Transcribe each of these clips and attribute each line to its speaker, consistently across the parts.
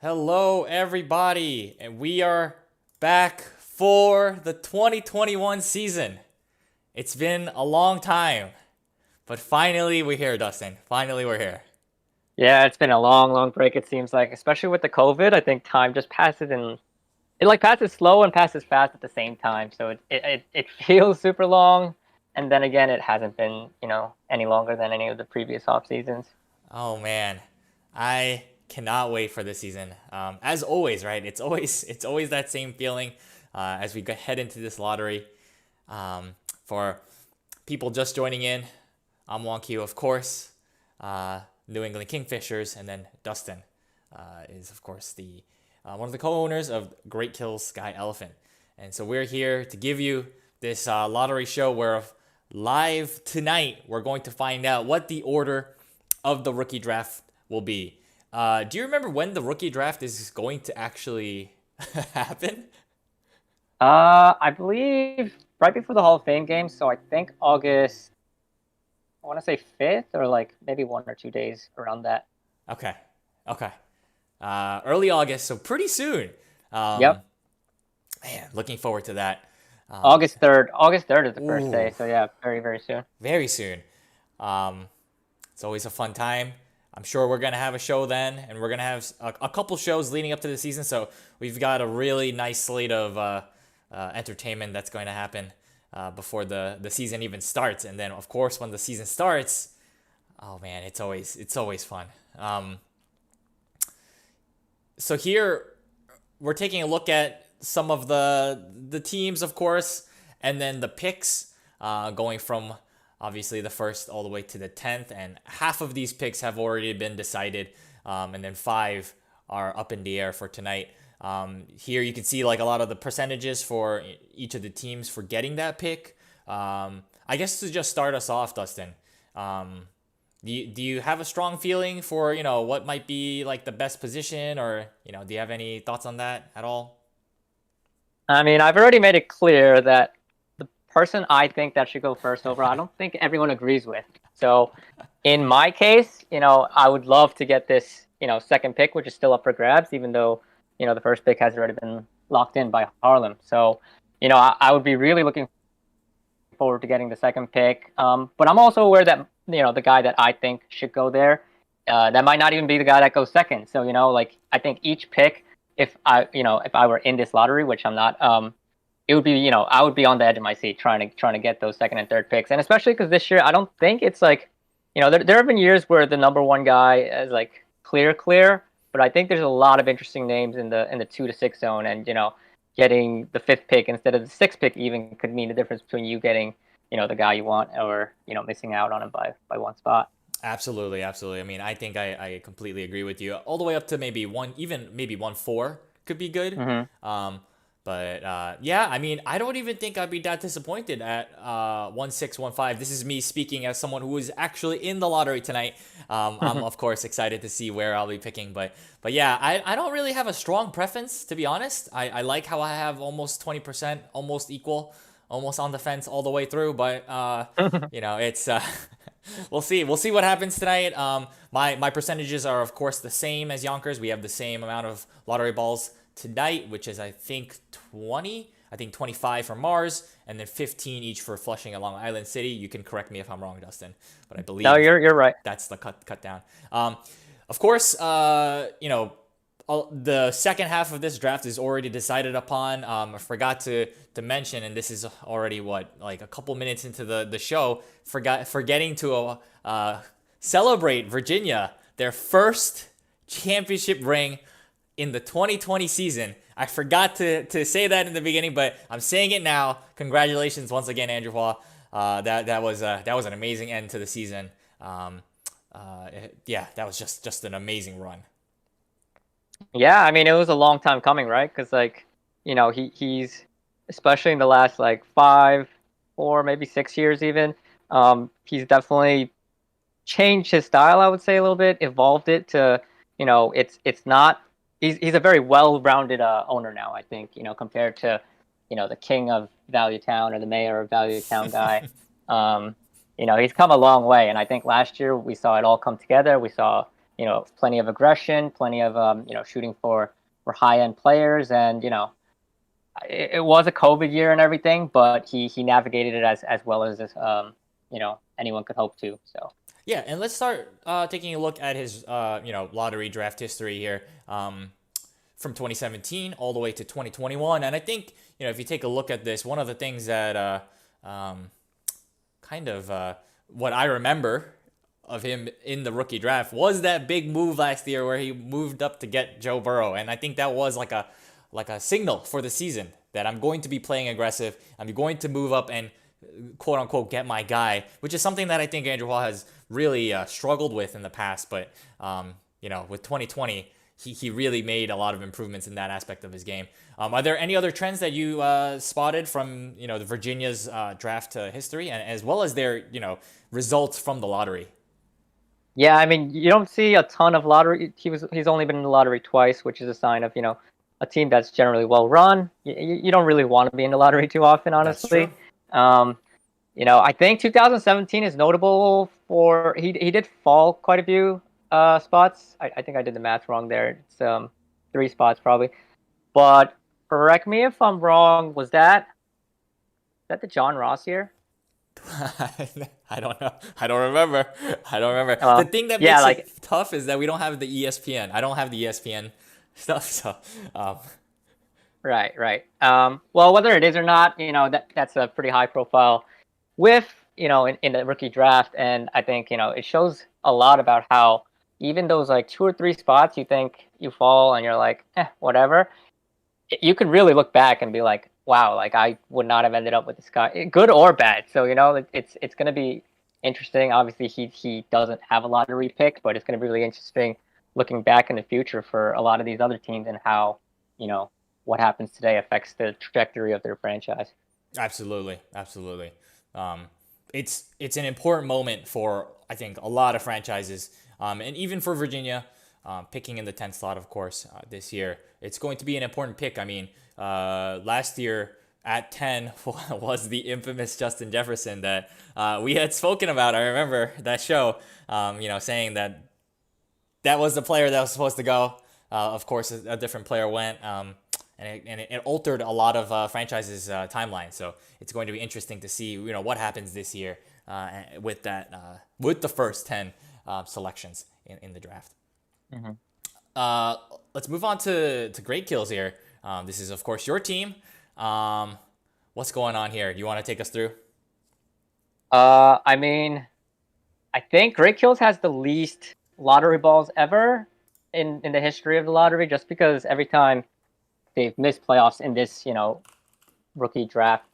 Speaker 1: Hello, everybody, and we are back for the 2021 season. It's been a long time, but finally we're here, Dustin. Finally, we're here.
Speaker 2: Yeah, it's been a long, long break, it seems like, especially with the COVID. I think time just passes and it like passes slow and passes fast at the same time. So it feels super long. And then again, it hasn't been, any longer than any of the previous off seasons.
Speaker 1: Oh man, I cannot wait for this season. As always, right? It's always that same feeling as we head into this lottery. For people just joining in, I'm Wong Q, of course. New England Kingfishers, and then Dustin is of course the one of the co-owners of Great Kills Sky Elephant, and so we're here to give you this lottery show where live tonight we're going to find out what the order of the rookie draft will be. Do you remember when the rookie draft is going to actually happen?
Speaker 2: I believe right before the Hall of Fame game. So I think August, I want to say 5th or like maybe 1 or 2 days around that.
Speaker 1: Okay, okay. Early August, so pretty soon. Um,
Speaker 2: Yep.
Speaker 1: Man, looking forward to that. Um,
Speaker 2: August 3rd. August 3rd is the first
Speaker 1: ooh,
Speaker 2: day. So yeah, very, very soon.
Speaker 1: very soon. Um, it's always a fun time. I'm sure we're gonna have a show then, and we're gonna have a couple shows leading up to the season. So we've got a really nice slate of entertainment that's going to happen before the season even starts. And then, of course, when the season starts, oh man, it's always fun. So here we're taking a look at some of the teams, of course, and then the picks going from obviously the first all the way to the 10th, and half of these picks have already been decided, and then five are up in the air for tonight. Here you can see like a lot of the percentages for each of the teams for getting that pick. I guess to just start us off, Dustin, um, do you have a strong feeling for what might be like the best position, or do you have any thoughts on that at all?
Speaker 2: I mean, I've already made it clear that the person I think that should go first overall, I don't think everyone agrees with. So, in my case, I would love to get this, second pick, which is still up for grabs, even though, the first pick has already been locked in by Harlem. So, I would be really looking forward to getting the second pick. But I'm also aware that, the guy that I think should go there, that might not even be the guy that goes second. So, like I think each pick, if I were in this lottery, which I'm not, it would be, I would be on the edge of my seat trying to get those second and third picks. And especially because this year, I don't think it's like, there have been years where the number one guy is like clear, but I think there's a lot of interesting names in the 2 to 6 zone, and getting the fifth pick instead of the sixth pick even could mean the difference between you getting, the guy you want, or missing out on him by one spot.
Speaker 1: Absolutely, absolutely. I mean, I think I completely agree with you. All the way up to maybe one, even maybe 1-4 could be good.
Speaker 2: Hmm.
Speaker 1: Um, but yeah, I mean, I don't even think I'd be that disappointed at 1-6, 1-5. This is me speaking as someone who was actually in the lottery tonight. I'm of course excited to see where I'll be picking, but yeah, I don't really have a strong preference, to be honest. I like how I have almost 20%, almost equal, almost on the fence all the way through. But it's we'll see what happens tonight. My percentages are of course the same as Yonkers. We have the same amount of lottery balls tonight, which is I think 20. I think 25 for Mars, and then 15 each for Flushing and Long Island City. You can correct me if I'm wrong, Dustin, but I
Speaker 2: No,
Speaker 1: believe
Speaker 2: you're right.
Speaker 1: that's the cut down. Of course, the second half of this draft is already decided upon. I forgot to mention, and this is already what, like a couple minutes into the show, forgetting to celebrate Virginia their first championship ring in the 2020 season. I forgot to say that in the beginning, but I'm saying it now. Congratulations once again, Andrew Hua. That was an amazing end to the season. Yeah, that was just an amazing run.
Speaker 2: Yeah, I mean, it was a long time coming, right? Because like, he's especially in the last like 5 or maybe 6 years even. He's definitely changed his style, I would say, a little bit, evolved it to, it's not. He's a very well-rounded owner now, I think. Compared to, the king of Value Town or the mayor of Value Town guy. He's come a long way, and I think last year we saw it all come together. We saw plenty of aggression, plenty of shooting for high end players, and it was a COVID year and everything, but he navigated it as well as anyone could hope to. So
Speaker 1: Yeah, and let's start taking a look at his lottery draft history here. From 2017 all the way to 2021. And I think, if you take a look at this, one of the things that kind of what I remember of him in the rookie draft was that big move last year where he moved up to get Joe Burrow. And I think that was like a signal for the season that I'm going to be playing aggressive. I'm going to move up and quote unquote get my guy, which is something that I think Andrew Hall has really struggled with in the past. But with 2020, he really made a lot of improvements in that aspect of his game. Are there any other trends that you spotted from the Virginia's draft history, and as well as their results from the lottery?
Speaker 2: yeah, I mean, you don't see a ton of lottery. He's only been in the lottery twice, which is a sign of a team that's generally well run. You don't really want to be in the lottery too often,
Speaker 1: That's true.
Speaker 2: honestly. Um, I think 2017 is notable for he did fall quite a few spots. I think I did the math wrong there. It's 3 spots probably. But correct me if I'm wrong. Was that the John Ross year?
Speaker 1: I don't know. I don't remember. I don't remember. The thing that
Speaker 2: Yeah,
Speaker 1: makes
Speaker 2: like
Speaker 1: it tough is that we don't have the ESPN. I don't have the ESPN stuff. So,
Speaker 2: right, right. Well, whether it is or not, that's a pretty high profile with in the rookie draft, and I think it shows a lot about how even those like 2 or 3 spots you think you fall and you're like whatever, you could really look back and be like, wow, like I would not have ended up with this guy, good or bad. So it's going to be interesting. Obviously, he doesn't have a lottery pick, but it's going to be really interesting looking back in the future for a lot of these other teams and how you know what happens today affects the trajectory of their franchise.
Speaker 1: absolutely, absolutely. Um, it's an important moment for I think a lot of franchises, and even for Virginia, picking in the 10th slot, of course, this year. It's going to be an important pick. I mean, last year at 10 was the infamous Justin Jefferson that we had spoken about. I remember that show, saying that that was the player that was supposed to go. Of course, a different player went, and it altered a lot of franchises' timeline. So it's going to be interesting to see what happens this year with with the first 10 selections in the draft.
Speaker 2: Mhm.
Speaker 1: Let's move on to great kills here. This is of course your team. Um, what's going on here? Do you want to take us through?
Speaker 2: I mean, I think Great Kills has the least lottery balls ever in the history of the lottery, just because every time they've missed playoffs in this, rookie draft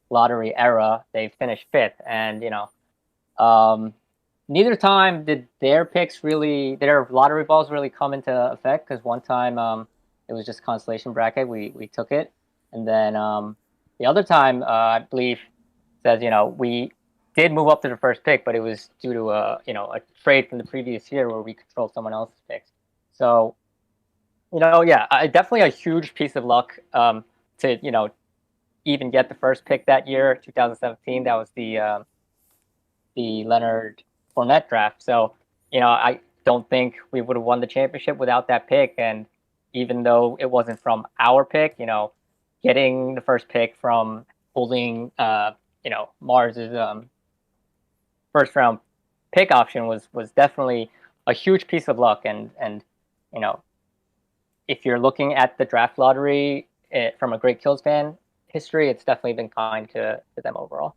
Speaker 2: lottery era, they finished fifth, and um, neither time did their lottery balls really come into effect. Because one time, it was just consolation bracket, we took it, and then the other time, I believe says we did move up to the first pick, but it was due to a trade from the previous year where we controlled someone else's picks. So yeah, definitely a huge piece of luck to even get the first pick that year, 2017. That was the Leonard Fournette draft. So I don't think we would have won the championship without that pick. And even though it wasn't from our pick, getting the first pick from holding Mars's first round pick option was definitely a huge piece of luck. And you know if you're looking at the draft lottery from a Great Kills fan history, it's definitely been kind to them overall.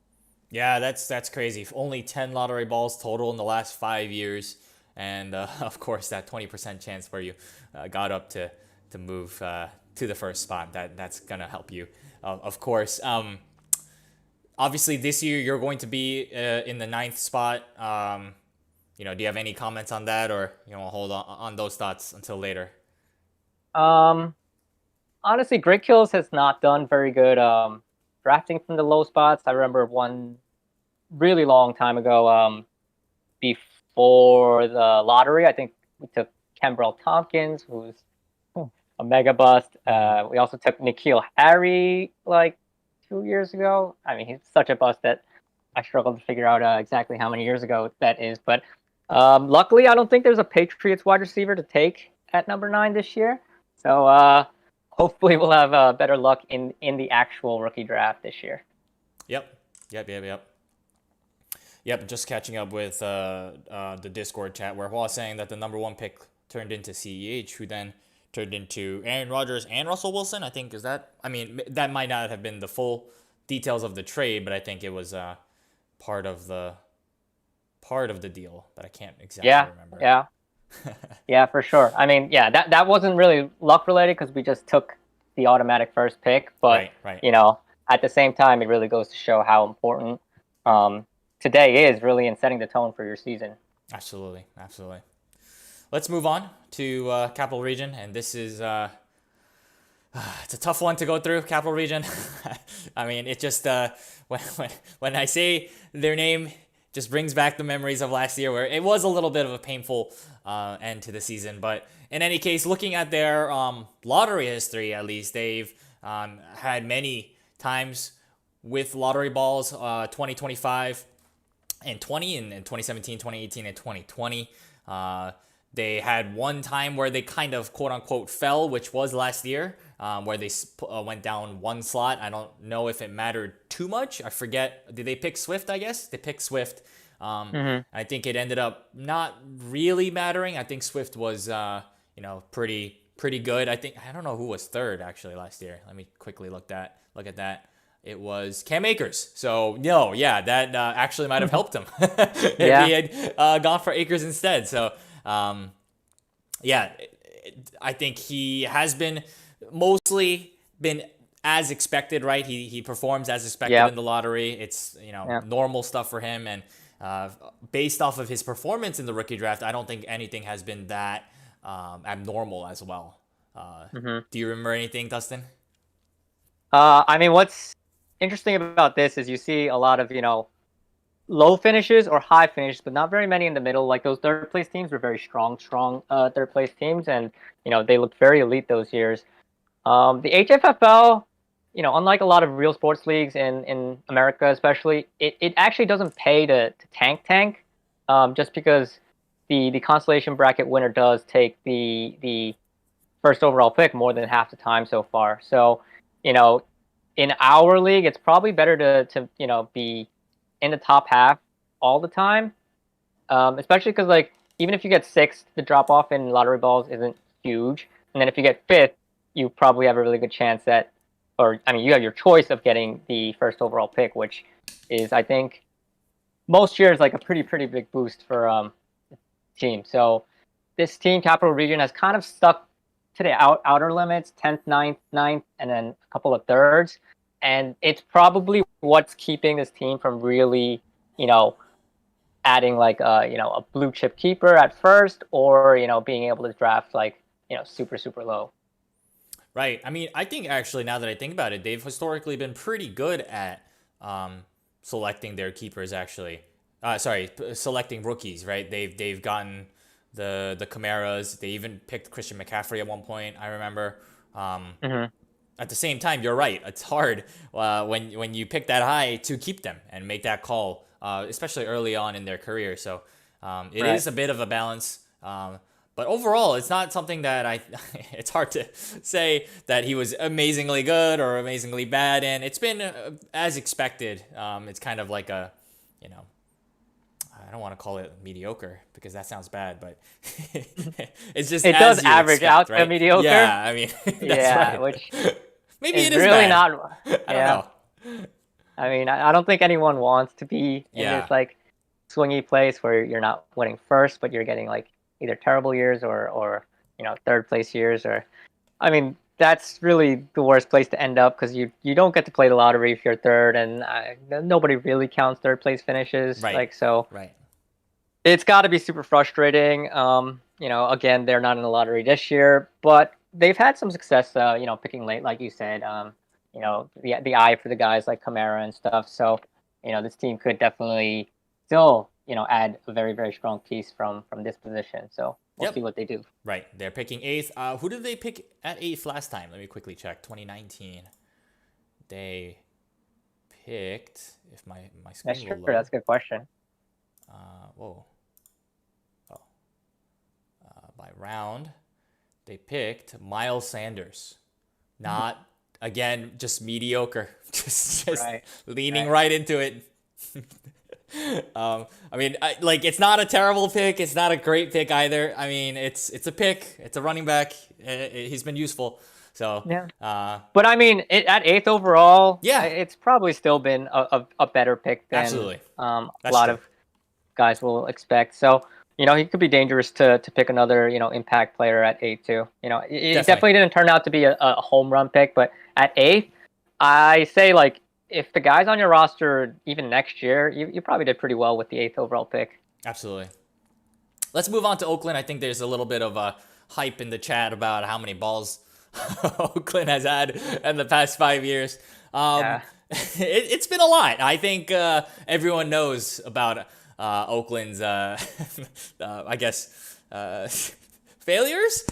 Speaker 1: Yeah, that's crazy. Only 10 lottery balls total in the last 5 years, and of course that 20% chance where you got up to move to the first spot. That's gonna help you, of course. Obviously this year you're going to be in the ninth spot. Do you have any comments on that, or hold on those thoughts until later?
Speaker 2: Um, Honestly, Great Kills has not done very good drafting from the low spots. I remember one really long time ago, before the lottery, I think we took Kembrell Tompkins, who's a mega bust.
Speaker 1: Mm-hmm.
Speaker 2: We also took Nikhil Harry like 2 years ago. I mean, he's such a bust that I struggled to figure out exactly how many years ago that is. But Luckily, I don't think there's a Patriots wide receiver to take at number 9 this year. So hopefully we'll have better luck in the actual rookie draft this year.
Speaker 1: Yep. Yep. Yep, just catching up with the Discord chat where Hua was saying that the number 1 pick turned into CEH, who then turned into Aaron Rodgers and Russell Wilson. I think I mean, that might not have been the full details of the trade, but I think it was part of the deal that I can't exactly
Speaker 2: Yeah,
Speaker 1: remember.
Speaker 2: yeah, yeah, for sure. I mean, yeah, that wasn't really luck related because we just took the automatic first pick, but
Speaker 1: Right.
Speaker 2: at the same time, it really goes to show how important um, today is really in setting the tone for your season.
Speaker 1: Absolutely. Let's move on to Capital Region, and this is it's a tough one to go through. Capital Region. I mean, it just when I say their name, just brings back the memories of last year, where it was a little bit of a painful end to the season. But in any case, looking at their lottery history, at least they've had many times with lottery balls, 2025 and 20, and 2017, 2018, and 2020. They had one time where they kind of quote unquote fell, which was last year, where they went down one slot. I don't know if it mattered too much. I forget. Did they pick Swift? I guess they picked Swift. I think it ended up not really mattering. I think Swift was, pretty good. I don't know who was third actually last year. Let me quickly look at that. It was Cam Akers. So no, yeah, that actually might have helped him if
Speaker 2: Yeah.
Speaker 1: he had gone for Akers instead. So yeah, I think he has been mostly been as expected, right? He performs as expected
Speaker 2: Yep.
Speaker 1: in the lottery. It's
Speaker 2: Yep.
Speaker 1: normal stuff for him, and based off of his performance in the rookie draft, I don't think anything has been that abnormal as well. Do you remember anything, Dustin?
Speaker 2: I mean, what's interesting about this is you see a lot of low finishes or high finishes, but not very many in the middle. Like those third place teams were very strong third place teams, and they looked very elite those years. The HFFL, unlike a lot of real sports leagues in America, especially, it actually doesn't pay to tank, just because the consolation bracket winner does take the first overall pick more than half the time so far. So, you know, in our league, it's probably better to be in the top half all the time, especially because like even if you get sixth, the drop off in lottery balls isn't huge, and then if you get fifth, you probably have a really good chance that, or I mean, you have your choice of getting the first overall pick, which is I think most years like a pretty big boost for the team. So this team, Capital Region, has kind of stuck to the outer limits, 10th, ninth, and then a couple of thirds. And it's probably what's keeping this team from really, adding like a blue chip keeper at first, or being able to draft like super low.
Speaker 1: Right. I mean, I think actually now that I think about it, they've historically been pretty good at selecting their keepers. Actually, selecting rookies. Right. They've gotten the Camaras. They even picked Christian McCaffrey at one point. I remember.
Speaker 2: Mm-hmm.
Speaker 1: At the same time, you're right. It's hard when you pick that high to keep them and make that call, especially early on in their career. So it
Speaker 2: Right.
Speaker 1: is a bit of a balance. But overall, it's not something that it's hard to say that he was amazingly good or amazingly bad, and it's been as expected. It's kind of like you know, I don't want to call it mediocre because that sounds bad, but it's just
Speaker 2: It
Speaker 1: as
Speaker 2: does
Speaker 1: you
Speaker 2: average
Speaker 1: expect,
Speaker 2: out to
Speaker 1: right?
Speaker 2: mediocre.
Speaker 1: Yeah, I mean that's
Speaker 2: Yeah,
Speaker 1: right.
Speaker 2: which
Speaker 1: Maybe
Speaker 2: is
Speaker 1: it is
Speaker 2: really
Speaker 1: bad.
Speaker 2: not.
Speaker 1: I don't
Speaker 2: Yeah.
Speaker 1: know.
Speaker 2: I mean, I don't think anyone wants to be in this
Speaker 1: Yeah,
Speaker 2: like swingy place where you're not winning first, but you're getting like either terrible years or third place years. Or I mean, that's really the worst place to end up because you don't get to play the lottery if you're third, and nobody really counts third place finishes.
Speaker 1: right,
Speaker 2: Like so,
Speaker 1: right.
Speaker 2: it's got to be super frustrating. Again, they're not in the lottery this year, but they've had some success. Picking late, like you said. The eye for the guys like Kamara and stuff. So, this team could definitely still, add a very strong piece from this position. So we'll see
Speaker 1: Yep,
Speaker 2: what they do.
Speaker 1: right. They're picking eighth. Who did they pick at eighth last time? Let me quickly check. 2019. They picked. If my
Speaker 2: Yeah,
Speaker 1: screen will
Speaker 2: sure.
Speaker 1: load.
Speaker 2: That's a good question.
Speaker 1: Whoa. by round, they picked Miles Sanders. Not again, just mediocre. Just
Speaker 2: Right.
Speaker 1: leaning
Speaker 2: Right.
Speaker 1: right into it. I mean, like it's not a terrible pick. It's not a great pick either. I mean, it's a pick. It's a running back. He's been useful. So,
Speaker 2: Yeah. But I mean, at eighth overall,
Speaker 1: yeah,
Speaker 2: it's probably still been a better pick than
Speaker 1: absolutely.
Speaker 2: a
Speaker 1: That's
Speaker 2: lot
Speaker 1: true.
Speaker 2: of guys will expect. So, he could be dangerous to pick another, impact player at eight too. It
Speaker 1: Definitely.
Speaker 2: definitely didn't turn out to be a home run pick, but at eighth, I say like if the guy's on your roster even next year, you probably did pretty well with the eighth overall pick.
Speaker 1: Absolutely. Let's move on to Oakland. I think there's a little bit of a hype in the chat about how many balls Oakland has had in the past 5 years.
Speaker 2: Yeah.
Speaker 1: It's been a lot. I think everyone knows about Oakland's, I guess, failures,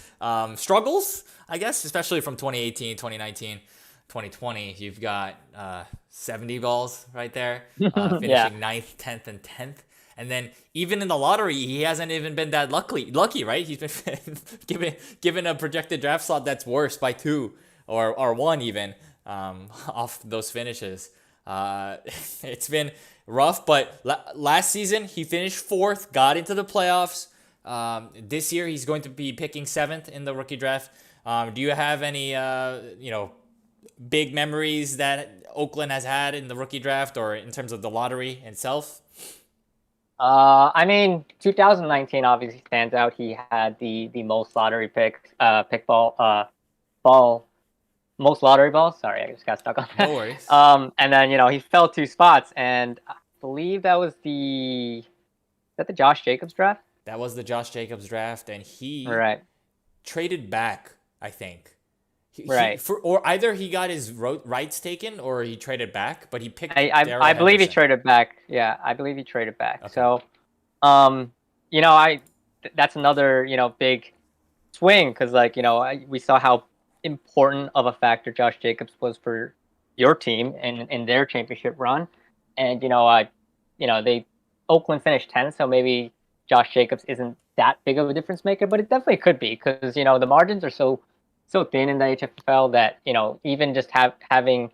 Speaker 1: struggles, I guess, especially from 2018, 2019, 2020. You've got 70 balls right there,
Speaker 2: Yeah.
Speaker 1: finishing ninth, 10th, and 10th. And then even in the lottery, he hasn't even been that lucky, right? He's been given a projected draft slot that's worse by two or one even off those finishes. It's been rough, but last season he finished fourth, got into the playoffs. This year he's going to be picking seventh in the rookie draft. Do you have any big memories that Oakland has had in the rookie draft or in terms of the lottery itself?
Speaker 2: I mean, 2019 obviously stands out. He had the most lottery ball, most lottery balls. Sorry, I just got stuck on
Speaker 1: No
Speaker 2: that.
Speaker 1: worries.
Speaker 2: And then he fell two spots, and I believe that was the Josh Jacobs draft.
Speaker 1: That was the Josh Jacobs draft, and he
Speaker 2: Right,
Speaker 1: traded back, I think.
Speaker 2: right.
Speaker 1: Or either he got his rights taken or he traded back, but he picked
Speaker 2: I
Speaker 1: Darrell
Speaker 2: believe he
Speaker 1: Henderson.
Speaker 2: traded back. Yeah, I believe he traded back.
Speaker 1: Okay.
Speaker 2: So, that's another big swing because we saw how important of a factor Josh Jacobs was for your team in their championship run, and they Oakland finished 10th, so maybe Josh Jacobs isn't that big of a difference maker, but it definitely could be because the margins are so thin in the HFFL that even just having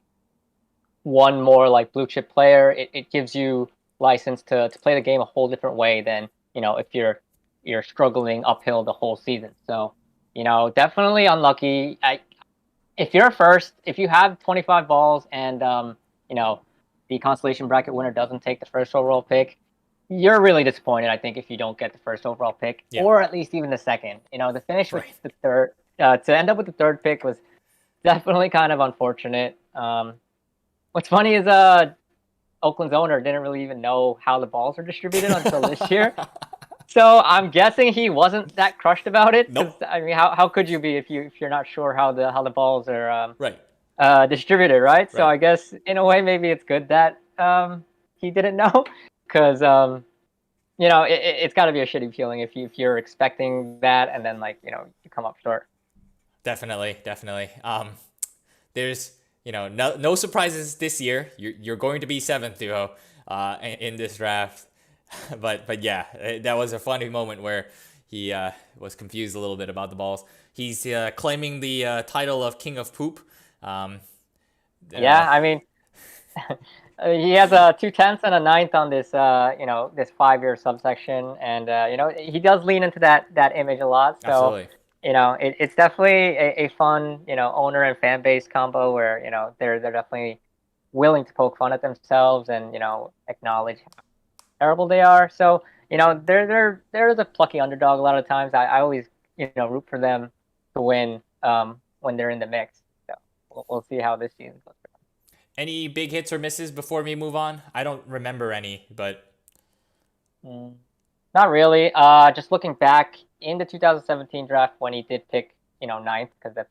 Speaker 2: one more like blue chip player, it gives you license to play the game a whole different way than if you're struggling uphill the whole season. So definitely unlucky. If you're first, if you have 25 balls and the consolation bracket winner doesn't take the first overall pick, you're really disappointed. I think if you don't get the first overall pick
Speaker 1: Yeah.
Speaker 2: or at least even the second. The finish with
Speaker 1: Right.
Speaker 2: the third to end up with the third pick was definitely kind of unfortunate. What's funny is Oakland's owner didn't really even know how the balls are distributed until this year. So I'm guessing he wasn't that crushed about it. Because
Speaker 1: Nope.
Speaker 2: I mean, how could you be if you're not sure how the balls are
Speaker 1: Right.
Speaker 2: distributed, right? So
Speaker 1: Right.
Speaker 2: I guess in a way maybe it's good that he didn't know, because it's got to be a shitty feeling if you're expecting that and then you come up short.
Speaker 1: Definitely. Definitely. There's no surprises this year. You're going to be seventh, duo, in this draft. But yeah, that was a funny moment where he was confused a little bit about the balls. He's claiming the title of King of Poop.
Speaker 2: Yeah, I mean, he has a 2/10 and a ninth on this this 5-year subsection, and he does lean into that image a lot. So
Speaker 1: Absolutely.
Speaker 2: it's definitely a fun owner and fan base combo where they're definitely willing to poke fun at themselves and acknowledge how terrible they are. So they're a plucky underdog a lot of times. I always root for them to win when they're in the mix. So we'll see how this season goes.
Speaker 1: Any big hits or misses before we move on? I don't remember any, but
Speaker 2: Mm, Not really. Just looking back in the 2017 draft when he did pick ninth, because that's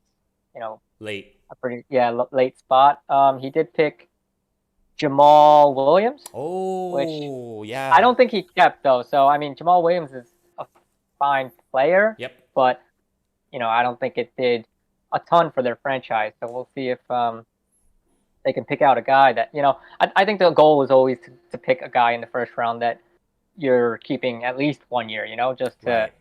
Speaker 1: late.
Speaker 2: a pretty late spot. He did pick Jamal Williams, which
Speaker 1: Oh, yeah.
Speaker 2: I don't think he kept though. So I mean, Jamal Williams is a fine player,
Speaker 1: Yep.
Speaker 2: but I don't think it did a ton for their franchise. So we'll see if they can pick out a guy that I think the goal is always to pick a guy in the first round that you're keeping at least 1 year. Just to
Speaker 1: Right.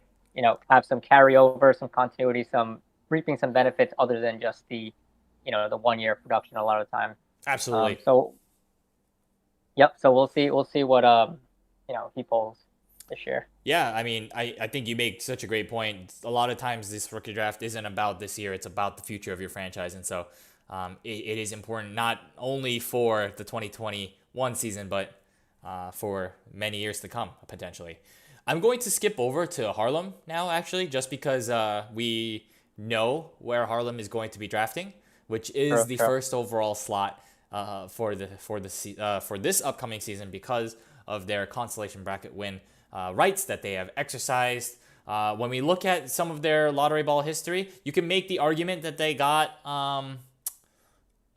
Speaker 2: have some carryover, some continuity, some reaping some benefits other than just the 1 year production a lot of the time.
Speaker 1: Absolutely.
Speaker 2: So yep. So we'll see what he pulls this year.
Speaker 1: Yeah, I mean, I think you make such a great point. A lot of times, this rookie draft isn't about this year; it's about the future of your franchise, and so it is important not only for the 2021 season, but for many years to come potentially. I'm going to skip over to Harlem now, actually, just because we know where Harlem is going to be drafting, which is
Speaker 2: True,
Speaker 1: the
Speaker 2: true.
Speaker 1: first overall slot for this upcoming season because of their consolation bracket win rights that they have exercised. When we look at some of their lottery ball history, you can make the argument that they got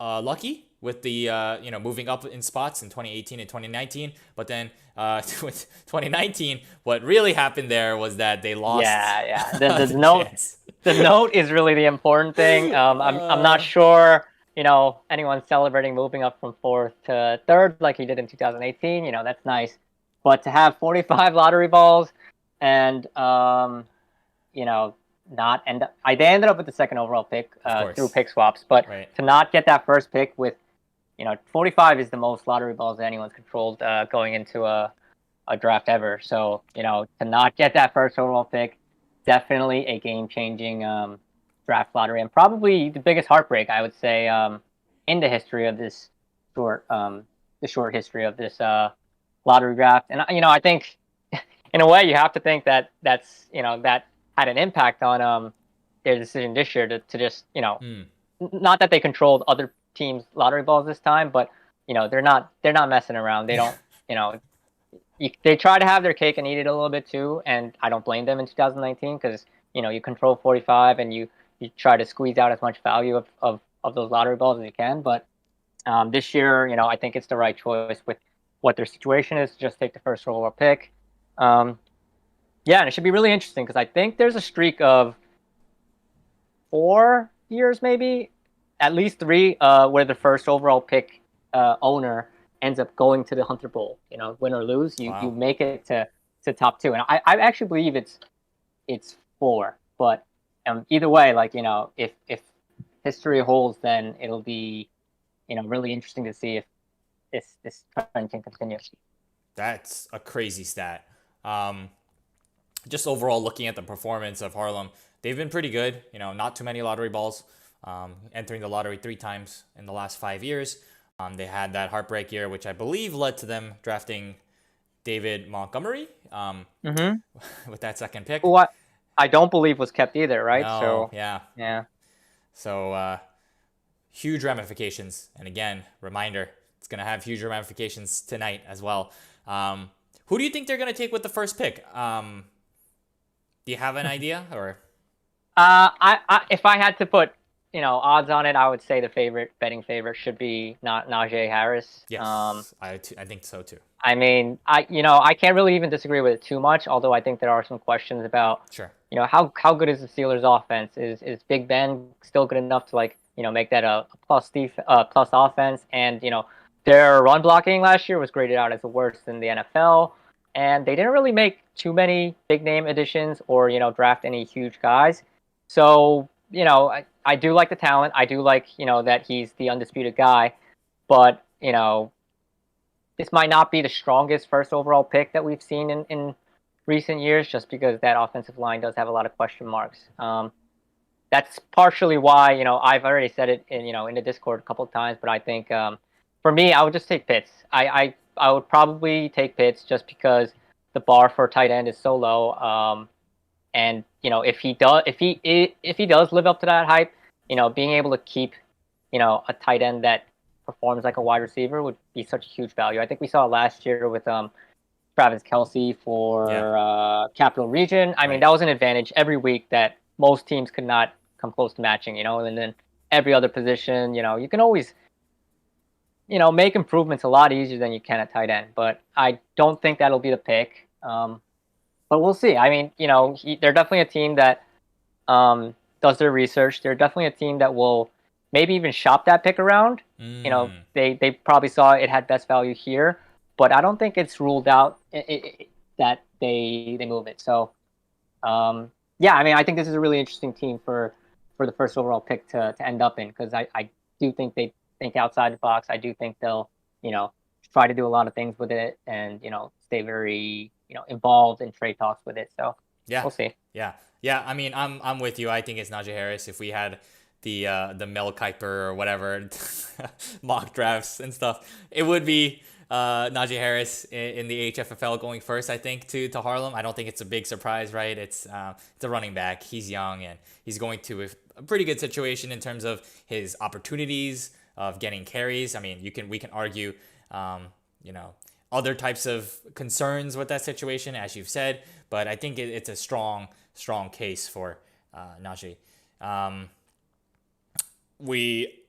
Speaker 1: lucky with the moving up in spots in 2018 and 2019, but then with 2019, what really happened there was that they lost
Speaker 2: Yeah, yeah. The
Speaker 1: the
Speaker 2: note
Speaker 1: chance.
Speaker 2: the note is really the important thing. I'm not
Speaker 1: Uh,
Speaker 2: sure anyone celebrating moving up from fourth to third like he did in 2018. That's nice, but to have 45 lottery balls and you know not end up. They ended up with the second overall pick
Speaker 1: of
Speaker 2: through
Speaker 1: course,
Speaker 2: pick swaps, but
Speaker 1: right?
Speaker 2: to not get that first pick with 45 is the most lottery balls that anyone's controlled going into a draft ever. So, to not get that first overall pick, definitely a game changing draft lottery and probably the biggest heartbreak, I would say, in the history of this short, the short history of this lottery draft. And, I think in a way you have to think that that had an impact on their decision this year to just,
Speaker 1: Hmm.
Speaker 2: not that they controlled other teams' lottery balls this time, but they're not messing around. They don't, you know, they try to have their cake and eat it a little bit too, and I don't blame them in 2019 because you control 45 and you try to squeeze out as much value of those lottery balls as you can. But this year, I think it's the right choice with what their situation is. Just take the first overall pick. Um, yeah, and it should be really interesting because I think there's a streak of 4 years, maybe at least three, where the first overall pick owner ends up going to the Hunter Bowl. Win or lose, you
Speaker 1: Wow.
Speaker 2: make it to top two, and I actually believe it's four. But either way, like if history holds, then it'll be really interesting to see if this trend can continue.
Speaker 1: That's a crazy stat. Um, just overall looking at the performance of Harlem, they've been pretty good. Not too many lottery balls. Entering the lottery 3 times in the last 5 years. They had that heartbreak year, which I believe led to them drafting David Montgomery
Speaker 2: Mm-hmm.
Speaker 1: with that second pick.
Speaker 2: Who I don't believe was kept either, right?
Speaker 1: No,
Speaker 2: So
Speaker 1: yeah.
Speaker 2: yeah.
Speaker 1: So huge ramifications. And again, reminder, it's going to have huge ramifications tonight as well. Who do you think they're going to take with the first pick? Do you have an idea or?
Speaker 2: If I had to put odds on it, I would say the betting favorite should be not Najee Harris.
Speaker 1: Yes, I think so too.
Speaker 2: I mean, I can't really even disagree with it too much. Although I think there are some questions about
Speaker 1: Sure.
Speaker 2: how good is the Steelers' offense? Is Big Ben still good enough to make that a plus offense? And their run blocking last year was graded out as the worst in the NFL, and they didn't really make too many big name additions or draft any huge guys. So I do like the talent. I do like that he's the undisputed guy, but this might not be the strongest first overall pick that we've seen in recent years, just because that offensive line does have a lot of question marks. That's partially why I've already said it in the Discord a couple of times, but I think for me I would just take Pitts. I would probably take Pitts just because the bar for a tight end is so low. And if he does live up to that hype, being able to keep a tight end that performs like a wide receiver would be such a huge value. I think we saw it last year with Travis Kelsey
Speaker 1: Yeah.
Speaker 2: for Capital Region. I mean,
Speaker 1: Right.
Speaker 2: that was an advantage every week that most teams could not come close to matching. And then every other position, you can always make improvements a lot easier than you can at tight end. But I don't think that'll be the pick. But we'll see. I mean, they're definitely a team that does their research. They're definitely a team that will maybe even shop that pick around.
Speaker 1: Mm.
Speaker 2: They probably saw it had best value here, but I don't think it's ruled out that they move it. So Yeah, I mean, I think this is a really interesting team for the first overall pick to end up in, because I do think they think outside the box. I do think they'll, you know, try to do a lot of things with it, and stay very involved in trade talks with it. So
Speaker 1: Yeah,
Speaker 2: we'll see.
Speaker 1: yeah, yeah. I mean, I'm with you. I think it's Najee Harris. If we had the Mel Kiper or whatever mock drafts and stuff, it would be Najee Harris in the HFFL going first. I think to Harlem. I don't think it's a big surprise, right? It's a running back. He's young and he's going to a pretty good situation in terms of his opportunities of getting carries. I mean, we can argue, you know, other types of concerns with that situation, as you've said, but I think it's a strong case for Najee. Um, we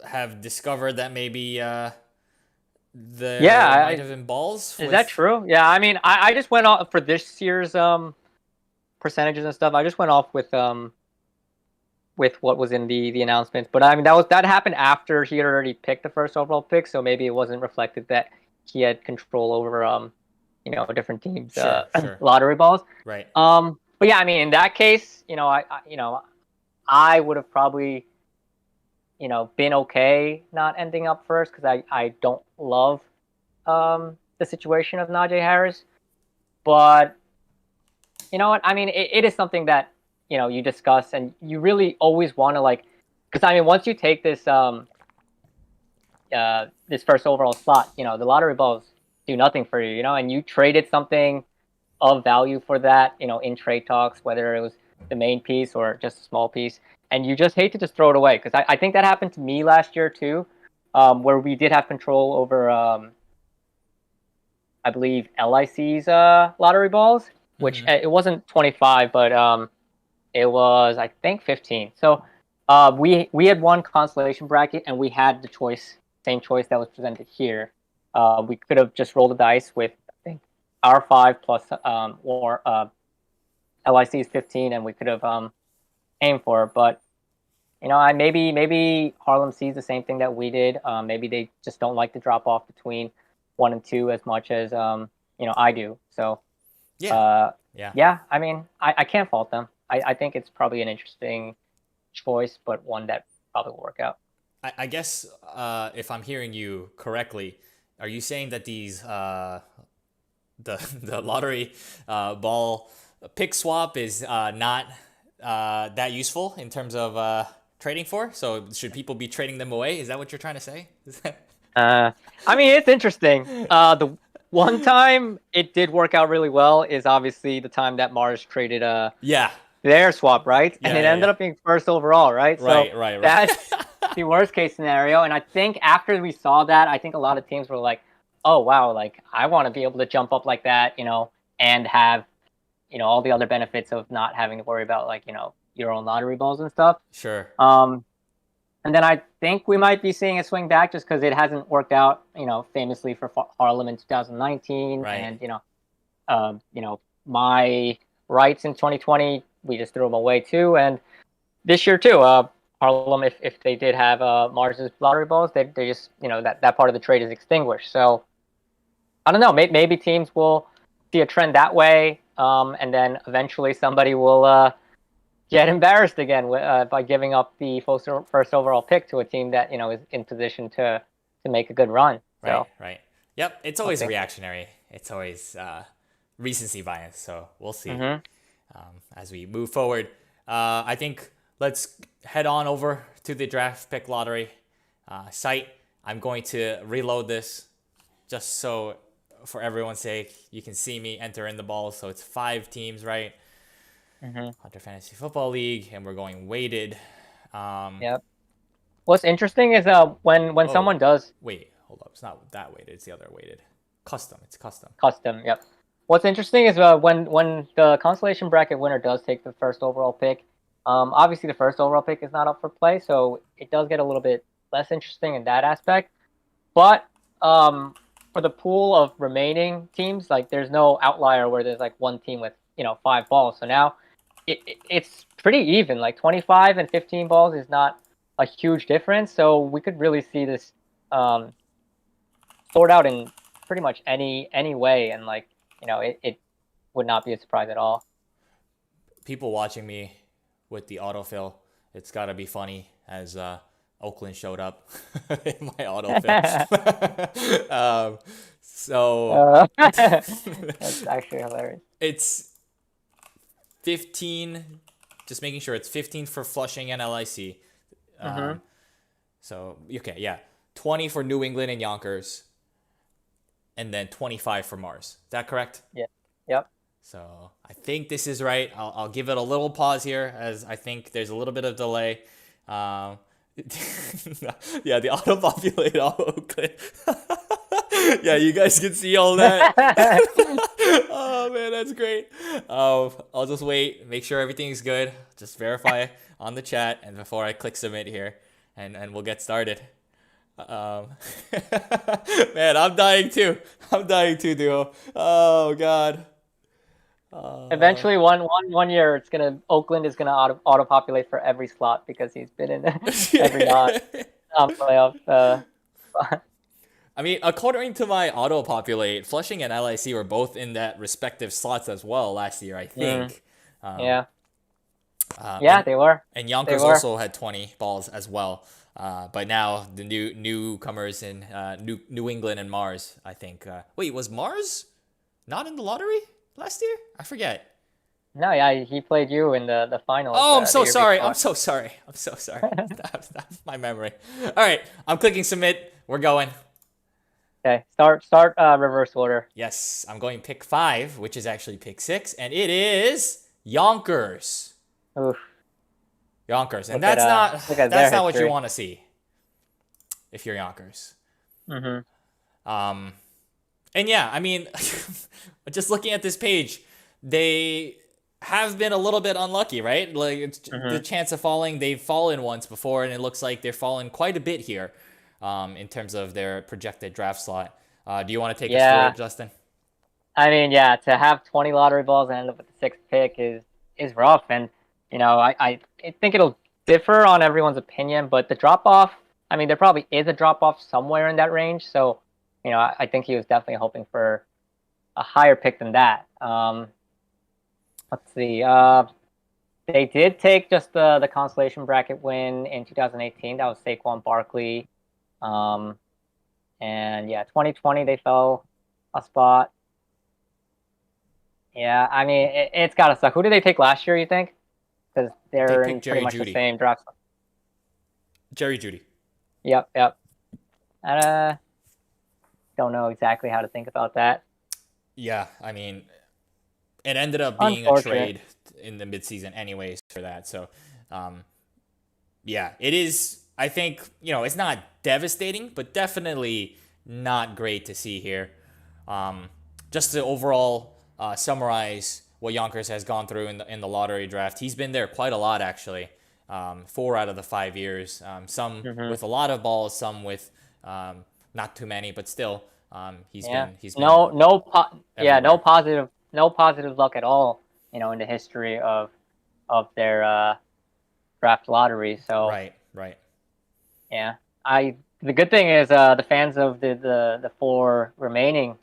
Speaker 1: have discovered that maybe
Speaker 2: Yeah,
Speaker 1: there might have been balls
Speaker 2: is that
Speaker 1: with.
Speaker 2: true? Yeah, I mean, I just went off for this year's percentages and stuff. I just went off with what was in the announcements. But I mean, that happened after he had already picked the first overall pick, so maybe it wasn't reflected that he had control over different teams'
Speaker 1: Sure,
Speaker 2: lottery balls.
Speaker 1: right.
Speaker 2: But yeah, I mean, in that case, I would have probably been okay not ending up first, because I don't love the situation of Najee Harris. But you know what? I mean, it is something that you discuss, and you really always want to, like, because I mean, once you take this first overall slot, the lottery balls do nothing for you, and you traded something of value for that, in trade talks, whether it was the main piece or just a small piece, and you just hate to just throw it away, because I think that happened to me last year too, where we did have control over, I believe, LIC's lottery balls, which
Speaker 1: Mm-hmm.
Speaker 2: it wasn't 25, but it was, I think, 15. So we had one consolation bracket, and we had the same choice that was presented here. We could have just rolled the dice with, I think, our 5 plus or LIC's 15, and we could have aimed for it. But I maybe Harlem sees the same thing that we did. Maybe they just don't like to drop off between 1 and 2 as much as I do. So
Speaker 1: Yeah,
Speaker 2: uh,
Speaker 1: yeah.
Speaker 2: yeah, I mean, I can't fault them. I think it's probably an interesting choice, but one that probably will work out.
Speaker 1: I guess if I'm hearing you correctly, are you saying that these the lottery ball pick swap is not that useful in terms of trading for? So should people be trading them away? Is that what you're trying to say?
Speaker 2: Uh, I mean, it's interesting. The one time it did work out really well is obviously the time that Mars traded
Speaker 1: Yeah,
Speaker 2: their swap, right? And
Speaker 1: yeah,
Speaker 2: it
Speaker 1: yeah,
Speaker 2: ended
Speaker 1: yeah.
Speaker 2: up being first overall, right? So
Speaker 1: Right.
Speaker 2: that's the worst case scenario. And I think after we saw that, I think a lot of teams were like, "Oh wow, like I want to be able to jump up like that, and have all the other benefits of not having to worry about, like, your own lottery balls and stuff."
Speaker 1: Sure.
Speaker 2: Um, and then I think we might be seeing a swing back, just because it hasn't worked out, famously for Harlem in 2019,
Speaker 1: Right.
Speaker 2: and my rights in 2020, we just threw them away too, and this year too. Harlem, if they did have Mars's lottery balls, they just that part of the trade is extinguished. So I don't know. Maybe teams will see a trend that way, and then eventually somebody will get embarrassed again by giving up the first overall pick to a team that is in position to make a good run.
Speaker 1: Right.
Speaker 2: So
Speaker 1: Right. Yep. It's
Speaker 2: we'll
Speaker 1: always
Speaker 2: see.
Speaker 1: reactionary. It's always recency bias. So we'll see
Speaker 2: Hmm.
Speaker 1: as we move forward. I think let's head on over to the draft pick lottery site. I'm going to reload this just so, for everyone's sake, you can see me enter in the balls. So it's 5 teams, right?
Speaker 2: Hmm.
Speaker 1: Hunter Fantasy Football League, and we're going weighted. Um,
Speaker 2: Yep. What's interesting is when
Speaker 1: oh,
Speaker 2: someone does
Speaker 1: wait, hold up. It's not that weighted. It's the other weighted. Custom. It's custom.
Speaker 2: custom. Yep. What's interesting is when the consolation bracket winner does take the first overall pick. Obviously the first overall pick is not up for play, so it does get a little bit less interesting in that aspect. But for the pool of remaining teams, like, there's no outlier where there's like one team with 5 balls. So now it's pretty even. Like 25 and 15 balls is not a huge difference. So we could really see this um, sort out in pretty much any way, and, like, it would not be a surprise at all.
Speaker 1: people watching me with the autofill, it's got to be funny as Oakland showed up in my autofill. So
Speaker 2: That's actually hilarious.
Speaker 1: it's 15, just making sure it's 15 for Flushing and LIC.
Speaker 2: Mm-hmm.
Speaker 1: So, okay, yeah. 20 for New England and Yonkers, and then 25 for Mars. Is that correct?
Speaker 2: Yeah. Yep.
Speaker 1: So I think this is right. I'll give it a little pause here as I think there's a little bit of delay. Um, yeah, the auto-populate Oakland. Yeah, you guys can see all that. Oh man, that's great. I'll just wait, make sure everything's good. Just verify on the chat, and before I click submit here, and we'll get started. Um, man, I'm dying too. I'm dying too, duo. Oh god.
Speaker 2: Eventually, one year, Oakland is gonna auto populate for every slot because he's been in every non playoff.
Speaker 1: I mean, according to my auto populate, Flushing and LIC were both in that respective slots as well last year, I think.
Speaker 2: Yeah. Yeah,
Speaker 1: and,
Speaker 2: they were.
Speaker 1: And Yonkers also had 20 balls as well. But now the newcomers in New England and Mars, I think. Wait, was Mars not in the lottery last year? I forget.
Speaker 2: No, yeah, he played you in the finals.
Speaker 1: Oh, I'm so sorry. I'm so sorry. I'm so sorry. That's my memory. All right, I'm clicking submit. We're going.
Speaker 2: Okay, start reverse order.
Speaker 1: Yes, I'm going pick 5, which is actually pick 6, and it is Yonkers.
Speaker 2: Oof.
Speaker 1: Yonkers, and
Speaker 2: Look
Speaker 1: that's not what you want to see if you're Yonkers.
Speaker 2: Mm-hmm.
Speaker 1: And yeah, I mean, just looking at this page, they have been a little bit unlucky, right? Like it's the chance of falling, they've fallen once before, and it looks like they're falling quite a bit here, in terms of their projected draft slot. Do you want to take us through it, Justin?
Speaker 2: I mean, yeah, to have 20 lottery balls and end up with the 6th pick is rough, and I think it'll differ on everyone's opinion, but the drop off, I mean, there probably is a drop off somewhere in that range, so I think he was definitely hoping for a higher pick than that. Let's see. They did take just the consolation bracket win in 2018. That was Saquon Barkley. And yeah, 2020 they fell a spot. Yeah, I mean it's gotta suck. Who did they take last year? You think? Because they're in pretty much the same draft.
Speaker 1: Jerry Jeudy.
Speaker 2: Yep. Don't know exactly how to think about that.
Speaker 1: Yeah, I mean, it ended up being a trade in the midseason anyways for that. So, yeah, it is. I think, it's not devastating, but definitely not great to see here. Just to overall summarize what Yonkers has gone through in the lottery draft, he's been there quite a lot, actually. 4 out of the 5 years. Some with a lot of balls, some with not too many, but still, he's been
Speaker 2: no positive luck at all, in the history of their draft lottery. So
Speaker 1: right.
Speaker 2: Yeah, the good thing is the fans of the 4 remaining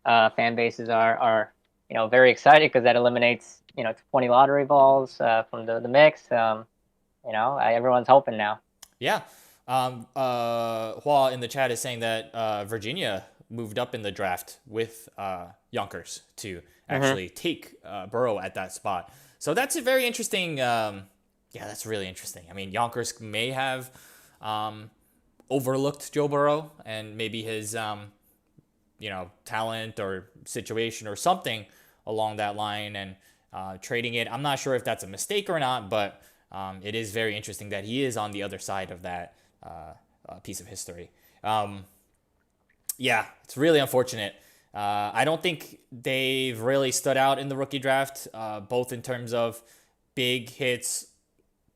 Speaker 2: fan bases are very excited because that eliminates 20 lottery balls from the mix. Everyone's hoping now.
Speaker 1: Yeah. Hua in the chat is saying that Virginia moved up in the draft with Yonkers to actually take Burrow at that spot. So that's a very interesting. That's really interesting. I mean, Yonkers may have overlooked Joe Burrow and maybe his talent or situation or something along that line, and trading it. I'm not sure if that's a mistake or not, but it is very interesting that he is on the other side of that piece of history. It's really unfortunate. I don't think they've really stood out in the rookie draft, both in terms of big hits,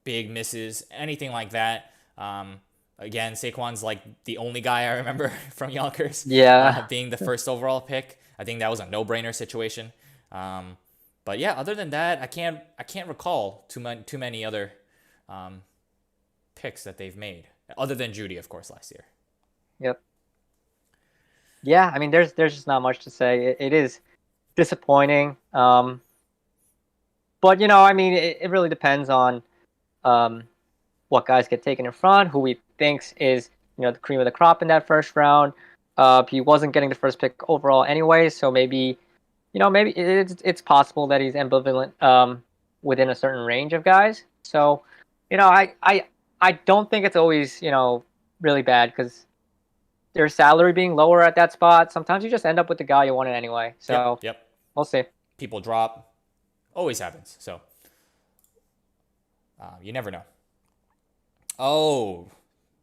Speaker 1: big misses, anything like that. Again, Saquon's like the only guy I remember from Yonkers being the first overall pick. I think that was a no-brainer situation. But yeah, other than that, I can't recall too many other picks that they've made, other than Jeudy, of course, last year.
Speaker 2: Yep. Yeah, I mean, there's just not much to say. It is disappointing. But I mean, it really depends on um, what guys get taken in front, who he thinks is the cream of the crop in that first round. He wasn't getting the first pick overall anyway, so maybe it's possible that he's ambivalent within a certain range of guys. So I don't think it's always really bad because their salary being lower at that spot. Sometimes you just end up with the guy you wanted anyway.
Speaker 1: Yep,
Speaker 2: So
Speaker 1: yep.
Speaker 2: we'll see.
Speaker 1: People drop. Always happens. So you never know. Oh,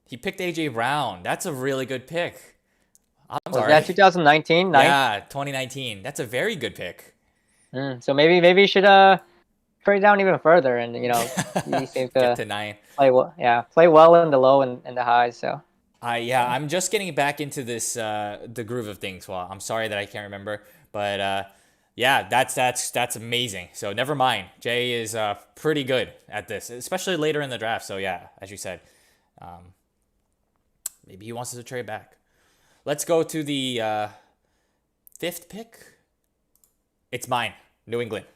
Speaker 1: he picked AJ Brown. That's a really good pick. I'm
Speaker 2: Was
Speaker 1: sorry.
Speaker 2: that 2019 ninth?
Speaker 1: Yeah, 2019. That's a very good pick.
Speaker 2: So maybe you should trade down even further, and he seems
Speaker 1: Get
Speaker 2: to
Speaker 1: to 9.
Speaker 2: play well. Yeah, play well in the low and the highs. So
Speaker 1: I'm just getting back into this the groove of things. Well, I'm sorry that I can't remember, but yeah, that's amazing. So never mind. Jay is pretty good at this, especially later in the draft. So yeah, as you said, maybe he wants to trade back. Let's go to the 5th pick. It's mine, New England.